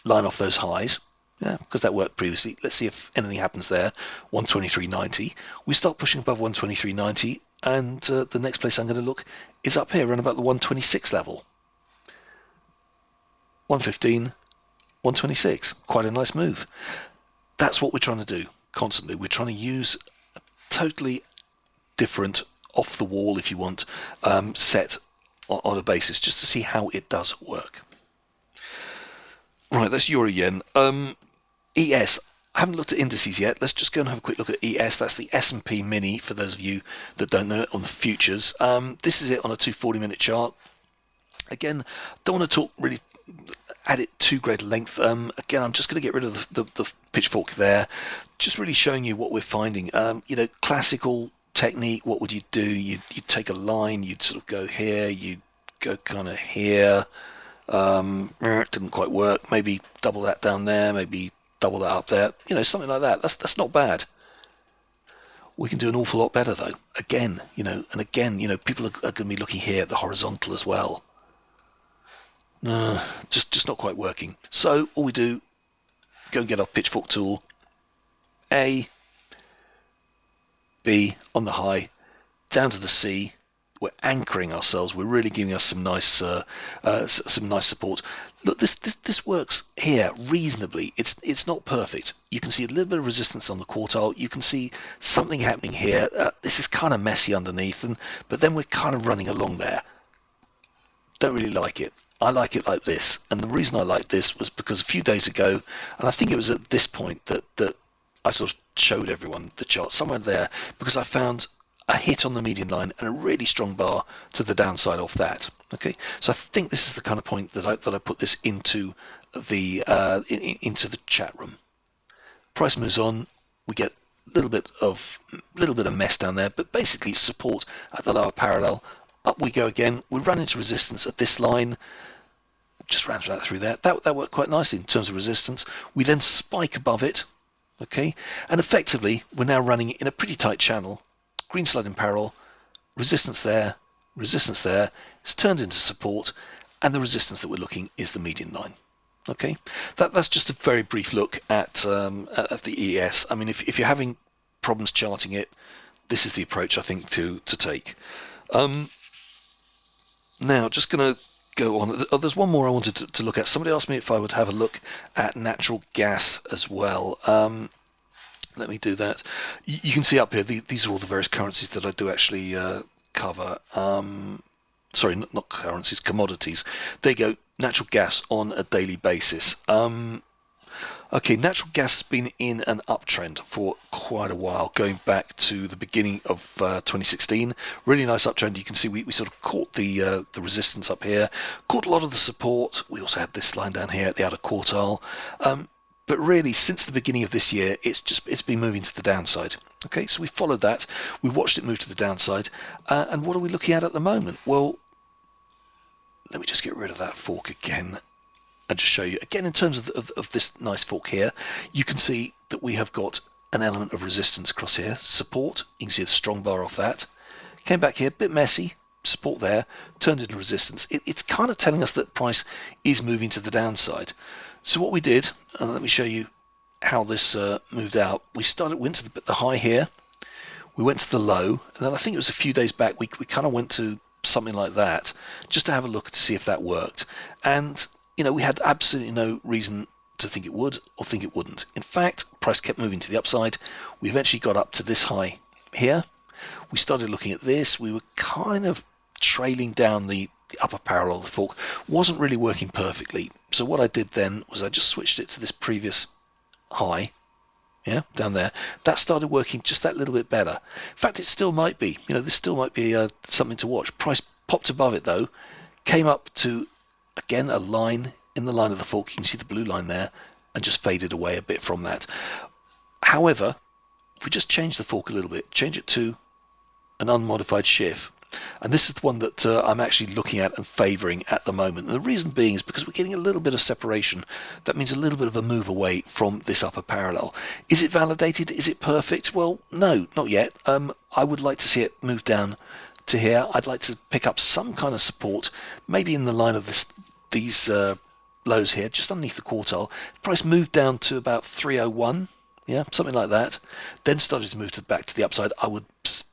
line off those highs, yeah, because that worked previously. Let's see if anything happens there. 123.90. We start pushing above 123.90, and the next place I'm going to look is up here, around about the 126 level. 115, 126. Quite a nice move. That's what we're trying to do constantly. We're trying to use a totally different, off the wall, if you want, set on a basis just to see how it does work. Right, that's Euro Yen. ES. I haven't looked at indices yet. Let's just go and have a quick look at ES. That's the S&P Mini, for those of you that don't know it, on the futures. This is it on a 240-minute chart. Again, don't want to talk really, add it too great a length. Again, I'm just going to get rid of the pitchfork there. Just really showing you what we're finding. Classical technique, what would you do? You'd take a line, you'd sort of go here, you'd go kind of here. It didn't quite work. Maybe double that down there, maybe double that up there. Something like that. That's not bad. We can do an awful lot better though. Again, people are going to be looking here at the horizontal as well. Just not quite working. So all we do, go and get our pitchfork tool. A, B on the high, down to the C. We're anchoring ourselves. We're really giving us some nice support. Look, this works here reasonably. It's not perfect. You can see a little bit of resistance on the quartile. You can see something happening here. This is kind of messy underneath, but then we're kind of running along there. Don't really like it. I like it like this, and the reason I like this was because a few days ago, and I think it was at this point that I sort of showed everyone the chart somewhere there, because I found a hit on the median line and a really strong bar to the downside off that. Okay, so I think this is the kind of point that I put this into the chat room. Price moves on, we get a little bit of mess down there, but basically support at the lower parallel. Up we go again. We run into resistance at this line. Just ran that through there. That worked quite nicely in terms of resistance. We then spike above it. Okay, and effectively we're now running in a pretty tight channel. Green sliding parallel, resistance there, it's turned into support, and the resistance that we're looking is the median line. Okay, that's just a very brief look at the ES. I mean, if you're having problems charting it, this is the approach I think to take. Now, just going to go on. Oh, there's one more I wanted to look at. Somebody asked me if I would have a look at natural gas as well. Let me do that. You can see up here, these are all the various currencies that I do actually cover. Sorry, not currencies, commodities. There you go, natural gas on a daily basis. Okay, natural gas has been in an uptrend for quite a while, going back to the beginning of 2016. Really nice uptrend. You can see we sort of caught the resistance up here, caught a lot of the support. We also had this line down here at the outer quartile. But really, since the beginning of this year, it's been moving to the downside. Okay, so we followed that. We watched it move to the downside. And what are we looking at the moment? Well, let me just get rid of that fork again and just show you. Again, in terms of this nice fork here, you can see that we have got an element of resistance across here. Support, you can see a strong bar off that. Came back here, a bit messy. Support there, turned into resistance. It's kind of telling us that price is moving to the downside. So what we did, and let me show you how this moved out. We went to the high here, we went to the low, and then I think it was a few days back we kind of went to something like that, just to have a look to see if that worked. And we had absolutely no reason to think it would or think it wouldn't. In fact, price kept moving to the upside. We eventually got up to this high here. We started looking at this. We were kind of trailing down the upper parallel of the fork. Wasn't really working perfectly. So what I did then was I just switched it to this previous high, down there. That started working just that little bit better. In fact, it still might be. This still might be something to watch. Price popped above it though, came up to, again, a line in the line of the fork. You can see the blue line there, and just faded away a bit from that. However, if we just change the fork a little bit, change it to an unmodified shift, and this is the one that I'm actually looking at and favoring at the moment. And the reason being is because we're getting a little bit of separation. That means a little bit of a move away from this upper parallel. Is it validated? Is it perfect? Well, no, not yet. I would like to see it move down to here, I'd like to pick up some kind of support, maybe in the line of these lows here, just underneath the quartile. Price moved down to about 301. Yeah, something like that. Then started to move back to the upside. I would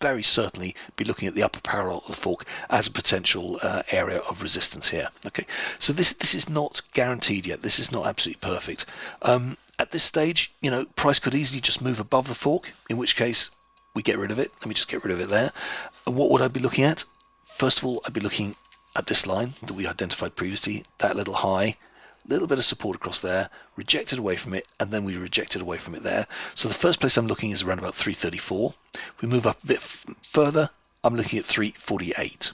very certainly be looking at the upper parallel of the fork as a potential area of resistance here. Okay, so this is not guaranteed yet. This is not absolutely perfect. At this stage, price could easily just move above the fork, in which case we get rid of it. Let me just get rid of it there. And what would I be looking at? First of all, I'd be looking at this line that we identified previously, that little high. Little bit of support across there, rejected away from it, and then we rejected away from it there. So the first place I'm looking is around about 334. If we move up a bit further, I'm looking at 348.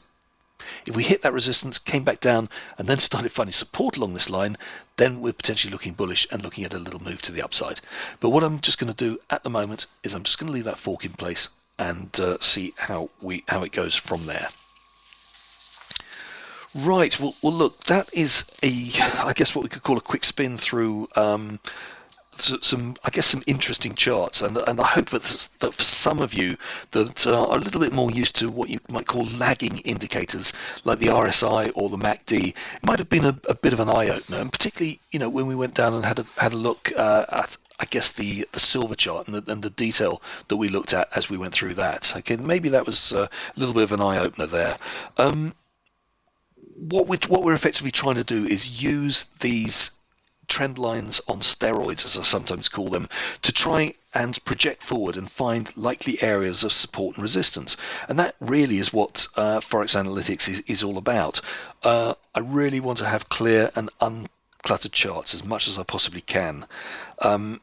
If we hit that resistance, came back down, and then started finding support along this line, then we're potentially looking bullish and looking at a little move to the upside. But what I'm just going to do at the moment is I'm just going to leave that fork in place and see how it goes from there. Right, well, look, that is I guess what we could call a quick spin through some interesting charts, and I hope that for some of you that are a little bit more used to what you might call lagging indicators, like the RSI or the MACD, it might have been a bit of an eye-opener, and particularly, when we went down and had a look at, I guess, the silver chart and the detail that we looked at as we went through that. Okay, maybe that was a little bit of an eye-opener there. What we're effectively trying to do is use these trend lines on steroids, as I sometimes call them, to try and project forward and find likely areas of support and resistance. And that really is what Forex Analytics is all about. I really want to have clear and uncluttered charts as much as I possibly can. And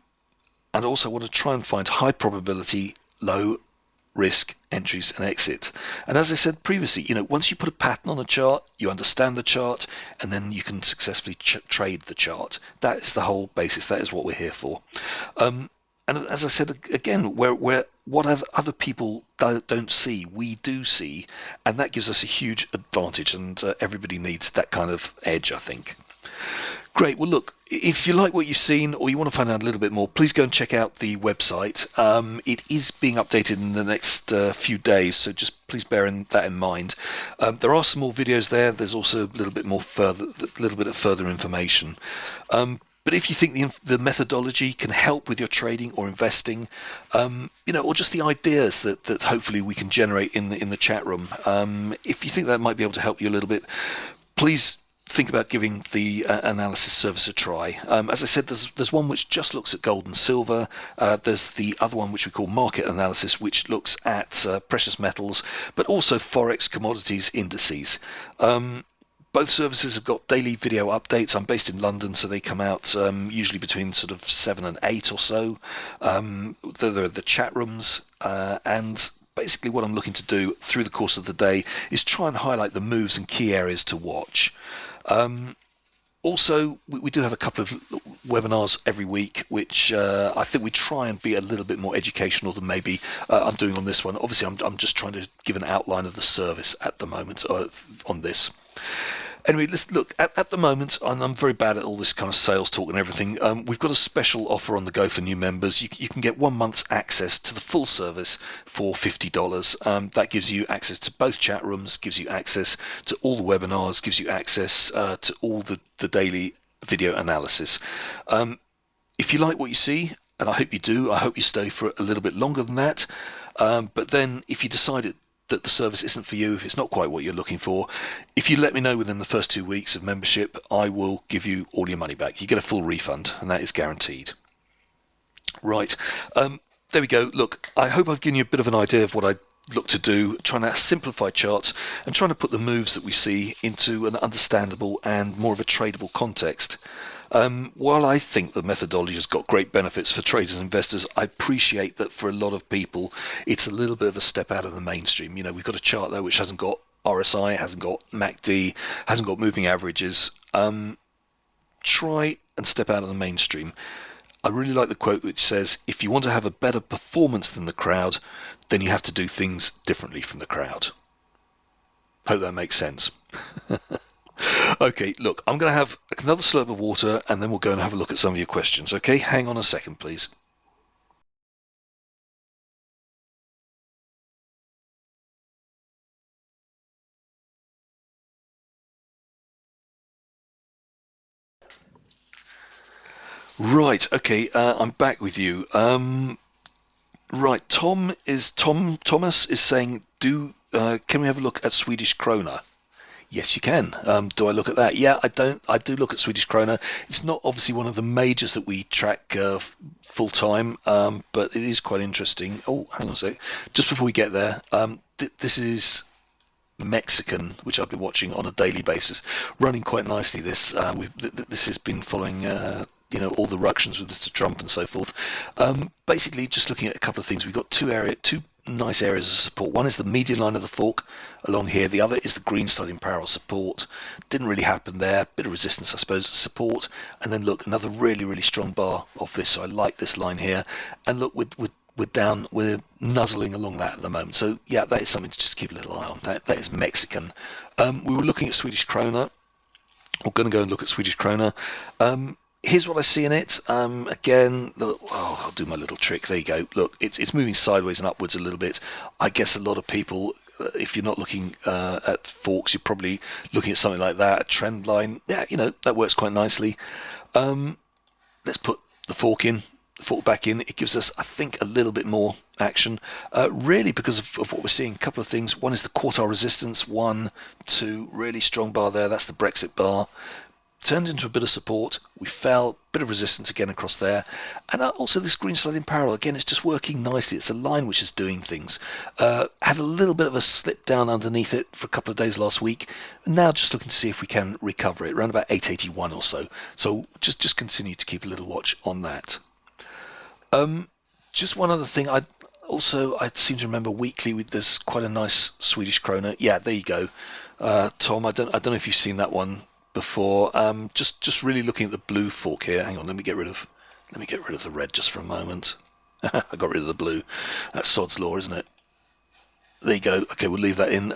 also want to try and find high probability, low risk entries and exit. And as I said previously, once you put a pattern on a chart, you understand the chart, and then you can successfully trade the chart. That is the whole basis. That is what we're here for. And as I said again, where what other people don't see, we do see, and that gives us a huge advantage. And everybody needs that kind of edge, I think. Great. Well, look, if you like what you've seen or you want to find out a little bit more, please go and check out the website. It is being updated in the next few days, so just please bear that in mind. There are some more videos there. There's also a little bit of further information. But if you think the methodology can help with your trading or investing, or just the ideas that hopefully we can generate in the chat room, if you think that might be able to help you a little bit, please think about giving the analysis service a try. As I said, there's one which just looks at gold and silver. There's the other one which we call market analysis, which looks at precious metals, but also Forex, commodities, indices. Both services have got daily video updates. I'm based in London, so they come out usually between sort of 7 and 8 or so. There are the chat rooms, and basically what I'm looking to do through the course of the day is try and highlight the moves and key areas to watch. Also, we do have a couple of webinars every week, which I think we try and be a little bit more educational than maybe I'm doing on this one. Obviously, I'm just trying to give an outline of the service at the moment on this. Anyway, let's look at the moment, and I'm very bad at all this kind of sales talk and everything. We've got a special offer on the go for new members. You can get 1 month's access to the full service for $50. That gives you access to both chat rooms, gives you access to all the webinars, gives you access to all the daily video analysis. If you like what you see, and I hope you do, I hope you stay for a little bit longer than that. But then if you decide that the service isn't for you, if it's not quite what you're looking for, if you let me know within the first 2 weeks of membership, I will give you all your money back. You get a full refund, and that is guaranteed. Right, there we go. Look, I hope I've given you a bit of an idea of what I look to do, trying to simplify charts and trying to put the moves that we see into an understandable and more of a tradable context. While I think the methodology has got great benefits for traders and investors, I appreciate that for a lot of people, it's a little bit of a step out of the mainstream. We've got a chart there which hasn't got RSI, hasn't got MACD, hasn't got moving averages. Try and step out of the mainstream. I really like the quote which says, if you want to have a better performance than the crowd, then you have to do things differently from the crowd. Hope that makes sense. Okay, look, I'm going to have another slurp of water and then we'll go and have a look at some of your questions. Okay, hang on a second, please. Right, okay, I'm back with you. Right, Thomas is saying, can we have a look at Swedish Krona? Yes, you can. Do I look at that? Yeah, I don't. I do look at Swedish Krona. It's not obviously one of the majors that we track full time, but it is quite interesting. Oh, hang on a sec. Just before we get there, this is Mexican, which I've been watching on a daily basis, running quite nicely. This has been following, all the ructions with Mr. Trump and so forth. Basically, just looking at a couple of things. We've got two nice areas of support. One is the median line of the fork along here. The other is the green starting parallel support. Didn't really happen there. Bit of resistance, I suppose, support, and then look, another really, really strong bar off this. So I like this line here. And look, we're nuzzling along that at the moment. So yeah, that is something to just keep a little eye on. That is Mexican. We were looking at Swedish Krona. We're going to go and look at Swedish Krona. Here's what I see in it. Again, look, I'll do my little trick. There you go. Look, it's moving sideways and upwards a little bit. I guess a lot of people, if you're not looking at forks, you're probably looking at something like that, a trend line. Yeah, that works quite nicely. Let's put the fork back in. It gives us, I think, a little bit more action, really because of what we're seeing. A couple of things. One is the quartile resistance. 1, 2, really strong bar there. That's the Brexit bar. Turned into a bit of support. We fell, bit of resistance again across there. And also this green sliding parallel, again, it's just working nicely. It's a line which is doing things. Had a little bit of a slip down underneath it for a couple of days last week. And now just looking to see if we can recover it, around about 881 or so. So just continue to keep a little watch on that. Just one other thing. I seem to remember weekly with this quite a nice Swedish krona. Yeah, there you go, Tom. I don't know if you've seen that one before. Just really looking at the blue fork here. Hang on, let me get rid of the red just for a moment. I got rid of the blue. That's sod's law, isn't it? There you go. Okay, we'll leave that in.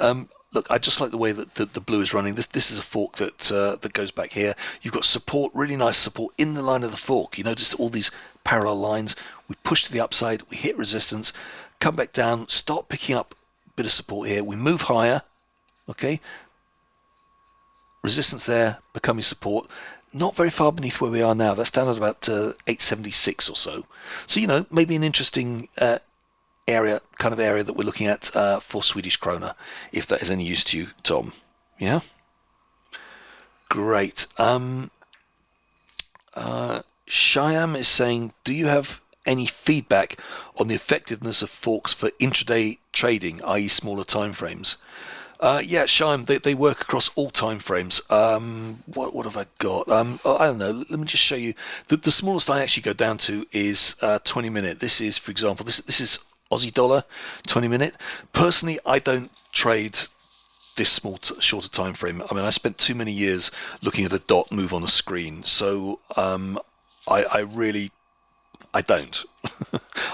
Look, I just like the way that the blue is running. This is a fork that goes back here. You've got support, really nice support in the line of the fork. You notice all these parallel lines. We push to the upside, we hit resistance, come back down, start picking up a bit of support here. We move higher, okay? Resistance there, becoming support. Not very far beneath where we are now. That's down at about 876 or so. So, maybe an interesting area that we're looking at for Swedish krona, if that is any use to you, Tom. Yeah, great. Shyam is saying, do you have any feedback on the effectiveness of forks for intraday trading, i.e. smaller time frames? Yeah, Shyam, they work across all time frames. What have I got? I don't know. Let me just show you. The smallest I actually go down to is 20 minute. This is, for example, this is Aussie dollar 20 minute. Personally, I don't trade this shorter time frame. I mean, I spent too many years looking at a dot move on a screen, so I really I don't.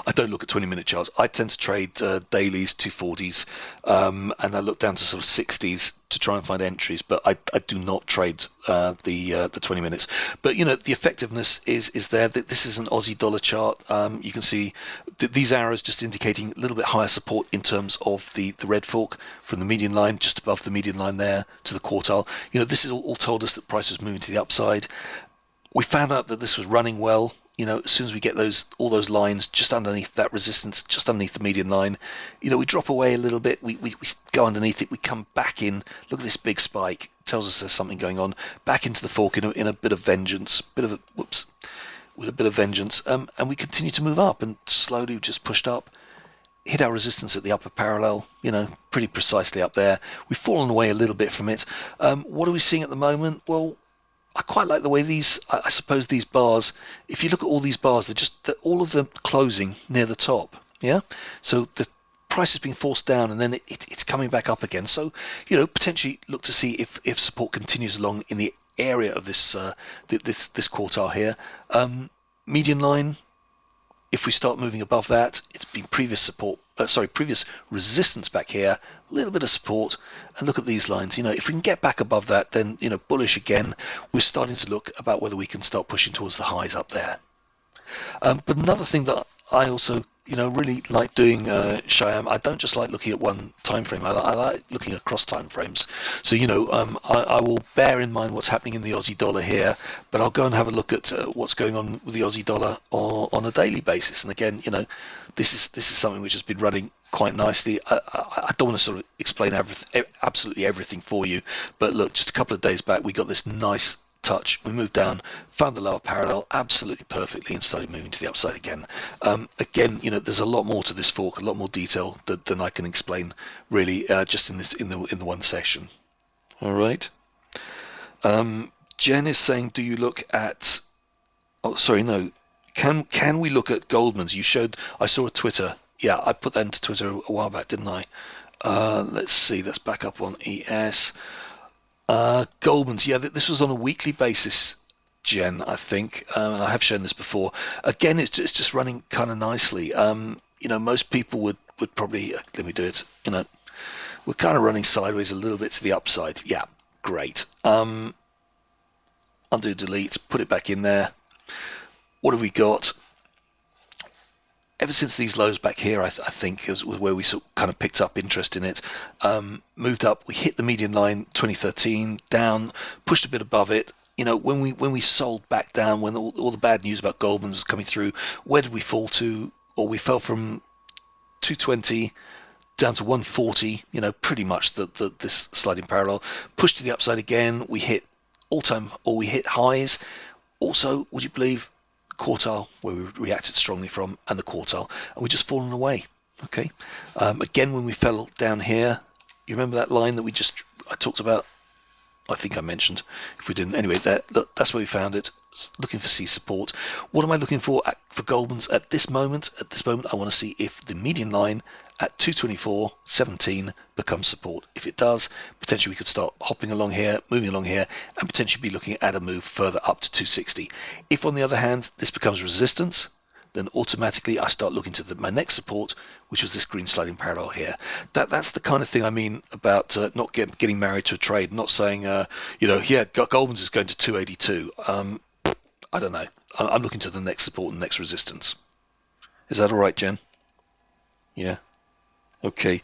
I don't look at 20-minute charts. I tend to trade dailies, 240s, and I look down to sort of 60s to try and find entries. But I do not trade the 20 minutes. But the effectiveness is there. This is an Aussie dollar chart. You can see these arrows just indicating a little bit higher support in terms of the red fork from the median line, just above the median line there to the quartile. This is all told us that price was moving to the upside. We found out that this was running well. As soon as we get all those lines just underneath that resistance, just underneath the median line, we drop away a little bit. We go underneath it. We come back in. Look at this big spike. Tells us there's something going on. Back into the fork in a bit of vengeance. With a bit of vengeance. And we continue to move up and slowly just pushed up. Hit our resistance at the upper parallel. Pretty precisely up there. We've fallen away a little bit from it. What are we seeing at the moment? Well, I quite like the way I suppose these bars, if you look at all these bars, they're all of them closing near the top. Yeah. So the price is being forced down and then it's coming back up again. So, potentially look to see if support continues along in the area of this quartile here. Median line, if we start moving above that, it's been previous resistance back here, a little bit of support, and look at these lines. If we can get back above that, then, bullish again. We're starting to look about whether we can start pushing towards the highs up there. But another thing that I also really like doing, Shyam. I don't just like looking at one time frame. I like looking across time frames. So, I will bear in mind what's happening in the Aussie dollar here, but I'll go and have a look at what's going on with the Aussie dollar on a daily basis. And again, this is something which has been running quite nicely. I don't want to sort of explain absolutely everything for you, but look, just a couple of days back, we got this nice touch. We moved down, found the lower parallel absolutely perfectly, and started moving to the upside again. Again, there's a lot more to this fork, a lot more detail than I can explain really, just in the one session. All right. Jen is saying, do you look at? Oh, sorry, no. Can we look at Goldman's? I saw a Twitter. Yeah, I put that into Twitter a while back, didn't I? Let's see. Let's back up on ES. Goldman's, yeah, this was on a weekly basis, Jen, I think, and I have shown this before. Again, it's just running kind of nicely. Most people would probably, let me do it, we're kind of running sideways a little bit to the upside. Yeah, great. Undo, delete, put it back in there. What have we got? Ever since these lows back here, I think was where we sort of kind of picked up interest in it. Moved up, we hit the median line 2013, down, pushed a bit above it. When we sold back down, when all the bad news about Goldman was coming through, where did we fall to? Or we fell from 220 down to 140. Pretty much this sliding parallel. Pushed to the upside again. We hit we hit highs. Also, would you believe, quartile where we reacted strongly from, and the quartile, and we just fallen away. Okay. Again, when we fell down here, you remember that line that I talked about? I think I mentioned. If we didn't, anyway, look, that's where we found it. Looking for C support. What am I looking for Goldman's at this moment? At this moment, I want to see if the median line at 224.17 becomes support. If it does, potentially we could start hopping along here, moving along here, and potentially be looking at a move further up to 260. If, on the other hand, this becomes resistance, then automatically I start looking to my next support, which was this green sliding parallel here. That's the kind of thing I mean about not getting married to a trade. Not saying, Goldman's is going to 282. I don't know. I'm looking to the next support and next resistance. Is that all right, Jen? Yeah. Okay.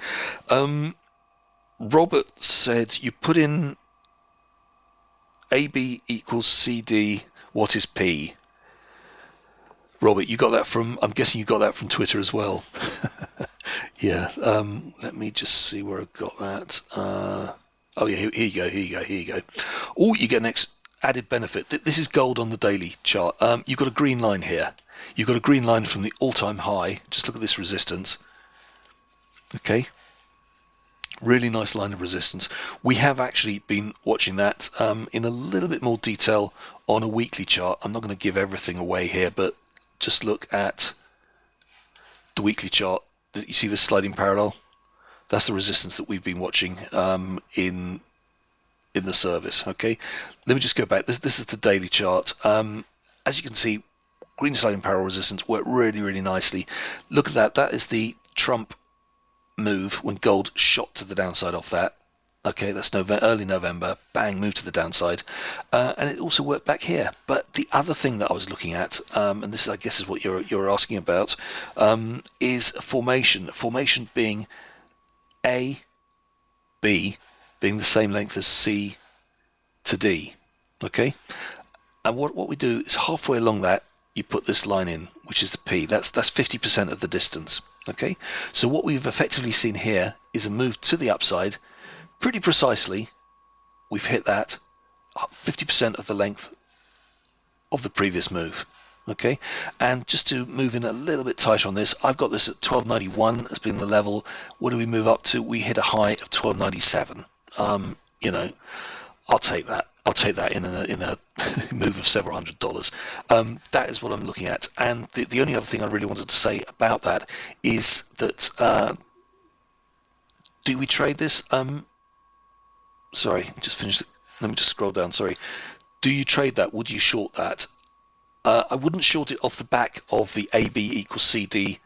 Robert said you put in AB equals CD. What is P? Robert, I'm guessing you got that from Twitter as well. Yeah. Let me just see where I've got that. Oh yeah, here you go. Oh, you get an added benefit. This is gold on the daily chart. You've got a green line here. You've got a green line from the all-time high. Just look at this resistance. Okay. Really nice line of resistance. We have actually been watching that in a little bit more detail on a weekly chart. I'm not going to give everything away here, but just look at the weekly chart. You see this sliding parallel? That's the resistance that we've been watching in the service. Okay, let me just go back. This is the daily chart. As you can see, green sliding parallel resistance worked really, really nicely. Look at that. That is the Trump move when gold shot to the downside off that. Okay, that's early November. Bang, move to the downside, and it also worked back here. But the other thing that I was looking at, and this I guess is what you're asking about, is formation. Formation being A, B, being the same length as C to D. Okay, and what we do is halfway along that you put this line in, which is the P. That's 50% of the distance. Okay, so what we've effectively seen here is a move to the upside. Pretty precisely, we've hit that 50% of the length of the previous move. Okay, and just to move in a little bit tighter on this, I've got this at 1291 as being the level. What do we move up to? We hit a high of 1297. I'll take that. I'll take that in a move of several $100s. That is what I'm looking at. And the only other thing I really wanted to say about that is that do we trade this? Sorry, just finished. Let me just scroll down. Sorry. Do you trade that? Would you short that? I wouldn't short it off the back of the AB equals CD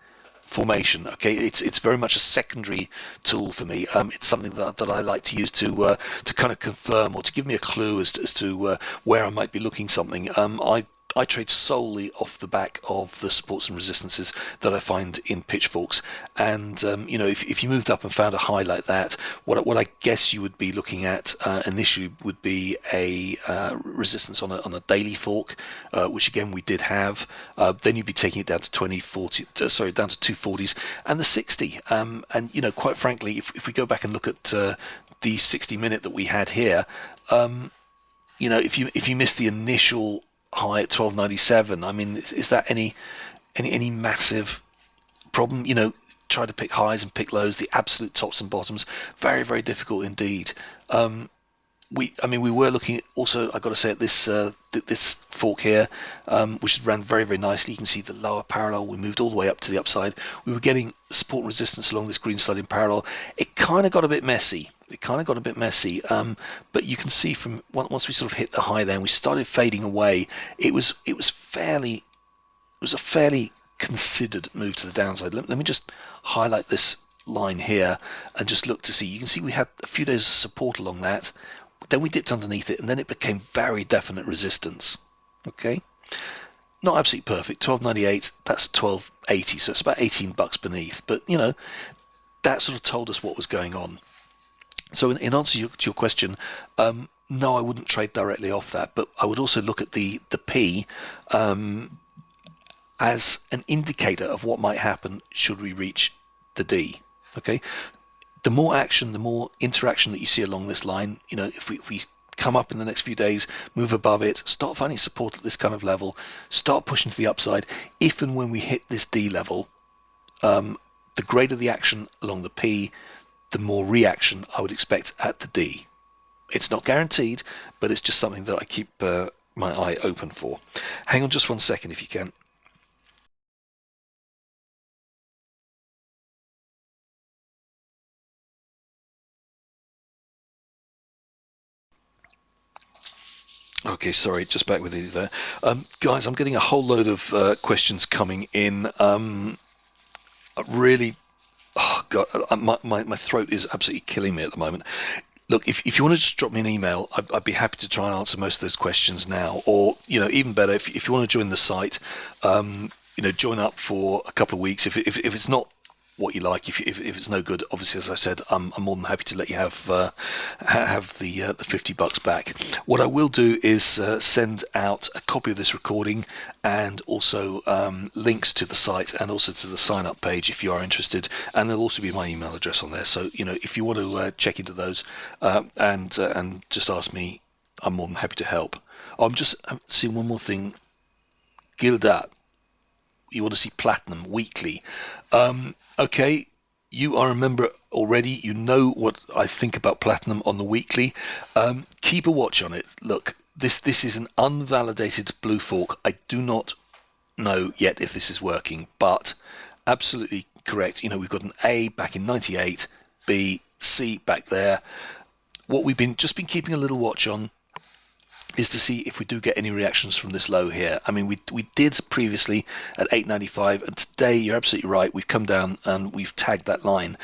formation. Okay, it's very much a secondary tool for me. It's something that I like to use to kind of confirm or to give me a clue as to where I might be looking something. I trade solely off the back of the supports and resistances that I find in pitchforks. And you know, if you moved up and found a high like that, what I guess you would be looking at initially would be a resistance on a daily fork, which again we did have. Then you'd be taking it down to 2040, sorry, down to 240s and the 60. And you know, quite frankly, if we go back and look at the 60-minute that we had here, you know, if you miss the initial high at 1297, I mean, is that any massive problem? You know, try to pick highs and pick lows, the absolute tops and bottoms, very difficult indeed. I mean, we were looking at also, I got to say, at this this fork here, which ran very nicely. You can see the lower parallel. We moved all the way up to the upside. We were getting support and resistance along this green sliding parallel. It kind of got a bit messy. But you can see from once we sort of hit the high there and we started fading away, it was a fairly considered move to the downside. Let me just highlight this line here and just look to see. You can see we had a few days of support along that. Then we dipped underneath it, and then it became very definite resistance. Okay, not absolutely perfect. 1298, that's 1280, so it's about $18 beneath. But you know, that sort of told us what was going on. So in answer to your question, no, I wouldn't trade directly off that, but I would also look at the P as an indicator of what might happen should we reach the D. Okay. The more action, the more interaction that you see along this line, you know, if we come up in the next few days, move above it, start finding support at this kind of level, start pushing to the upside, if and when we hit this D level, the greater the action along the P, the more reaction I would expect at the D. It's not guaranteed, but it's just something that I keep my eye open for. Hang on just 1 second if you can. Okay, sorry, just back with you there. Guys, I'm getting a whole load of questions coming in. Really, oh God, my throat is absolutely killing me at the moment. Look, if you want to just drop me an email, I'd be happy to try and answer most of those questions now. Or, you know, even better, if you want to join the site, you know, join up for a couple of weeks. If it's not what you like, if it's no good, obviously, as I said, I'm more than happy to let you have the $50 back. What I will do is send out a copy of this recording and also links to the site and also to the sign up page if you are interested, and there'll also be my email address on there. So you know, if you want to check into those and just ask me, I'm more than happy to help. I'm just seeing one more thing. Gilda, you want to see platinum weekly? Okay, you are a member already. You know what I think about platinum on the weekly. Keep a watch on it. Look, this is an unvalidated blue fork. I do not know yet if this is working, but absolutely correct. You know, we've got an A back in 98, B, C back there. What we've just been keeping a little watch on is to see if we do get any reactions from this low here. I mean, we did previously at 895, and today you're absolutely right. We've come down and we've tagged that line.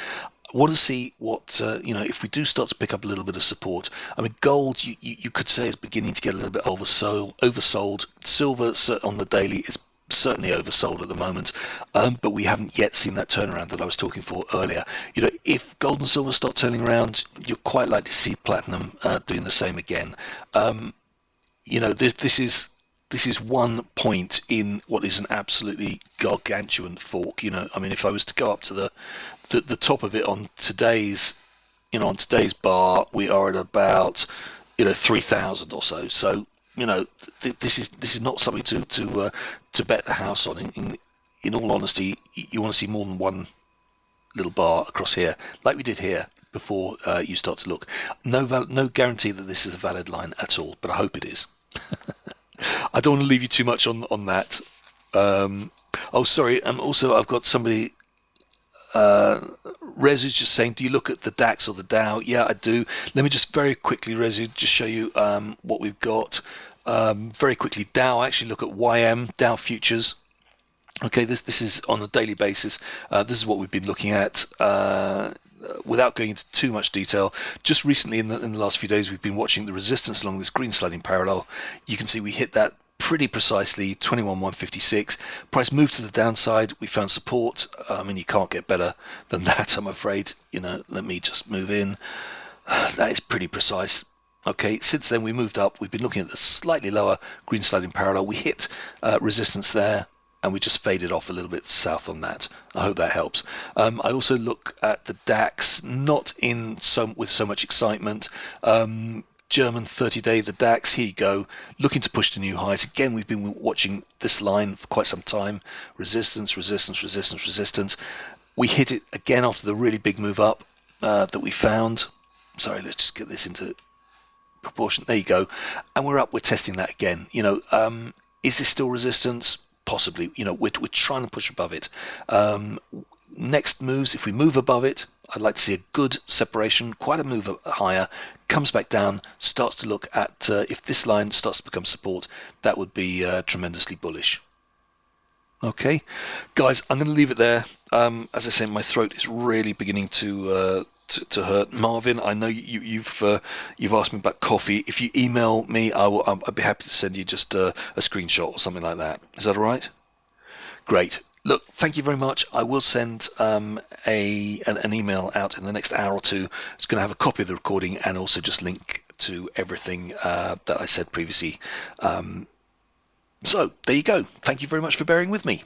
I want to see what you know, if we do start to pick up a little bit of support. I mean, gold you could say is beginning to get a little bit oversold. Silver on the daily is certainly oversold at the moment, but we haven't yet seen that turnaround that I was talking for earlier. You know, if gold and silver start turning around, you're quite likely to see platinum doing the same again. You know, this is one point in what is an absolutely gargantuan fork. You know, I mean, if I was to go up to the top of it on today's, you know, on today's bar, we are at about, you know, 3,000 or so. So, you know, this is not something to bet the house on. In all honesty, you want to see more than one little bar across here, like we did here, before you start to look. No guarantee that this is a valid line at all, but I hope it is. I don't want to leave you too much on that. Oh, sorry. Also, I've got somebody. Rez is just saying, do you look at the DAX or the Dow? Yeah, I do. Let me just very quickly, Rez, just show you what we've got. Very quickly, Dow. I actually look at YM, Dow Futures. Okay, this is on a daily basis. This is what we've been looking at. Without going into too much detail, just recently in the last few days, we've been watching the resistance along this green sliding parallel. You can see we hit that pretty precisely 21,156. Price moved to the downside. We found support. I mean, you can't get better than that, I'm afraid. Let me just move in. That is pretty precise. Okay, since then we moved up. We've been looking at the slightly lower green sliding parallel. We hit resistance there, and we just faded off a little bit south on that. I hope that helps. I also look at the DAX, not with so much excitement. German 30-day, the DAX, here you go, looking to push to new highs. Again, we've been watching this line for quite some time. Resistance, resistance, resistance, resistance. We hit it again after the really big move up that we found. Sorry, let's just get this into proportion. There you go. And we're up, we're testing that again. Is this still resistance? Possibly. We're trying to push above it. Next moves, if we move above it, I'd like to see a good separation, quite a move higher, comes back down, starts to look at, if this line starts to become support, that would be tremendously bullish. Okay, guys, I'm going to leave it there. As I say, my throat is really beginning to hurt. Marvin, I know you've asked me about coffee. If you email me, I'd be happy to send you just a screenshot or something like that. Is that all right? Great. Look, thank you very much. I will send an email out in the next hour or two. It's going to have a copy of the recording and also just link to everything that I said previously. So there you go. Thank you very much for bearing with me.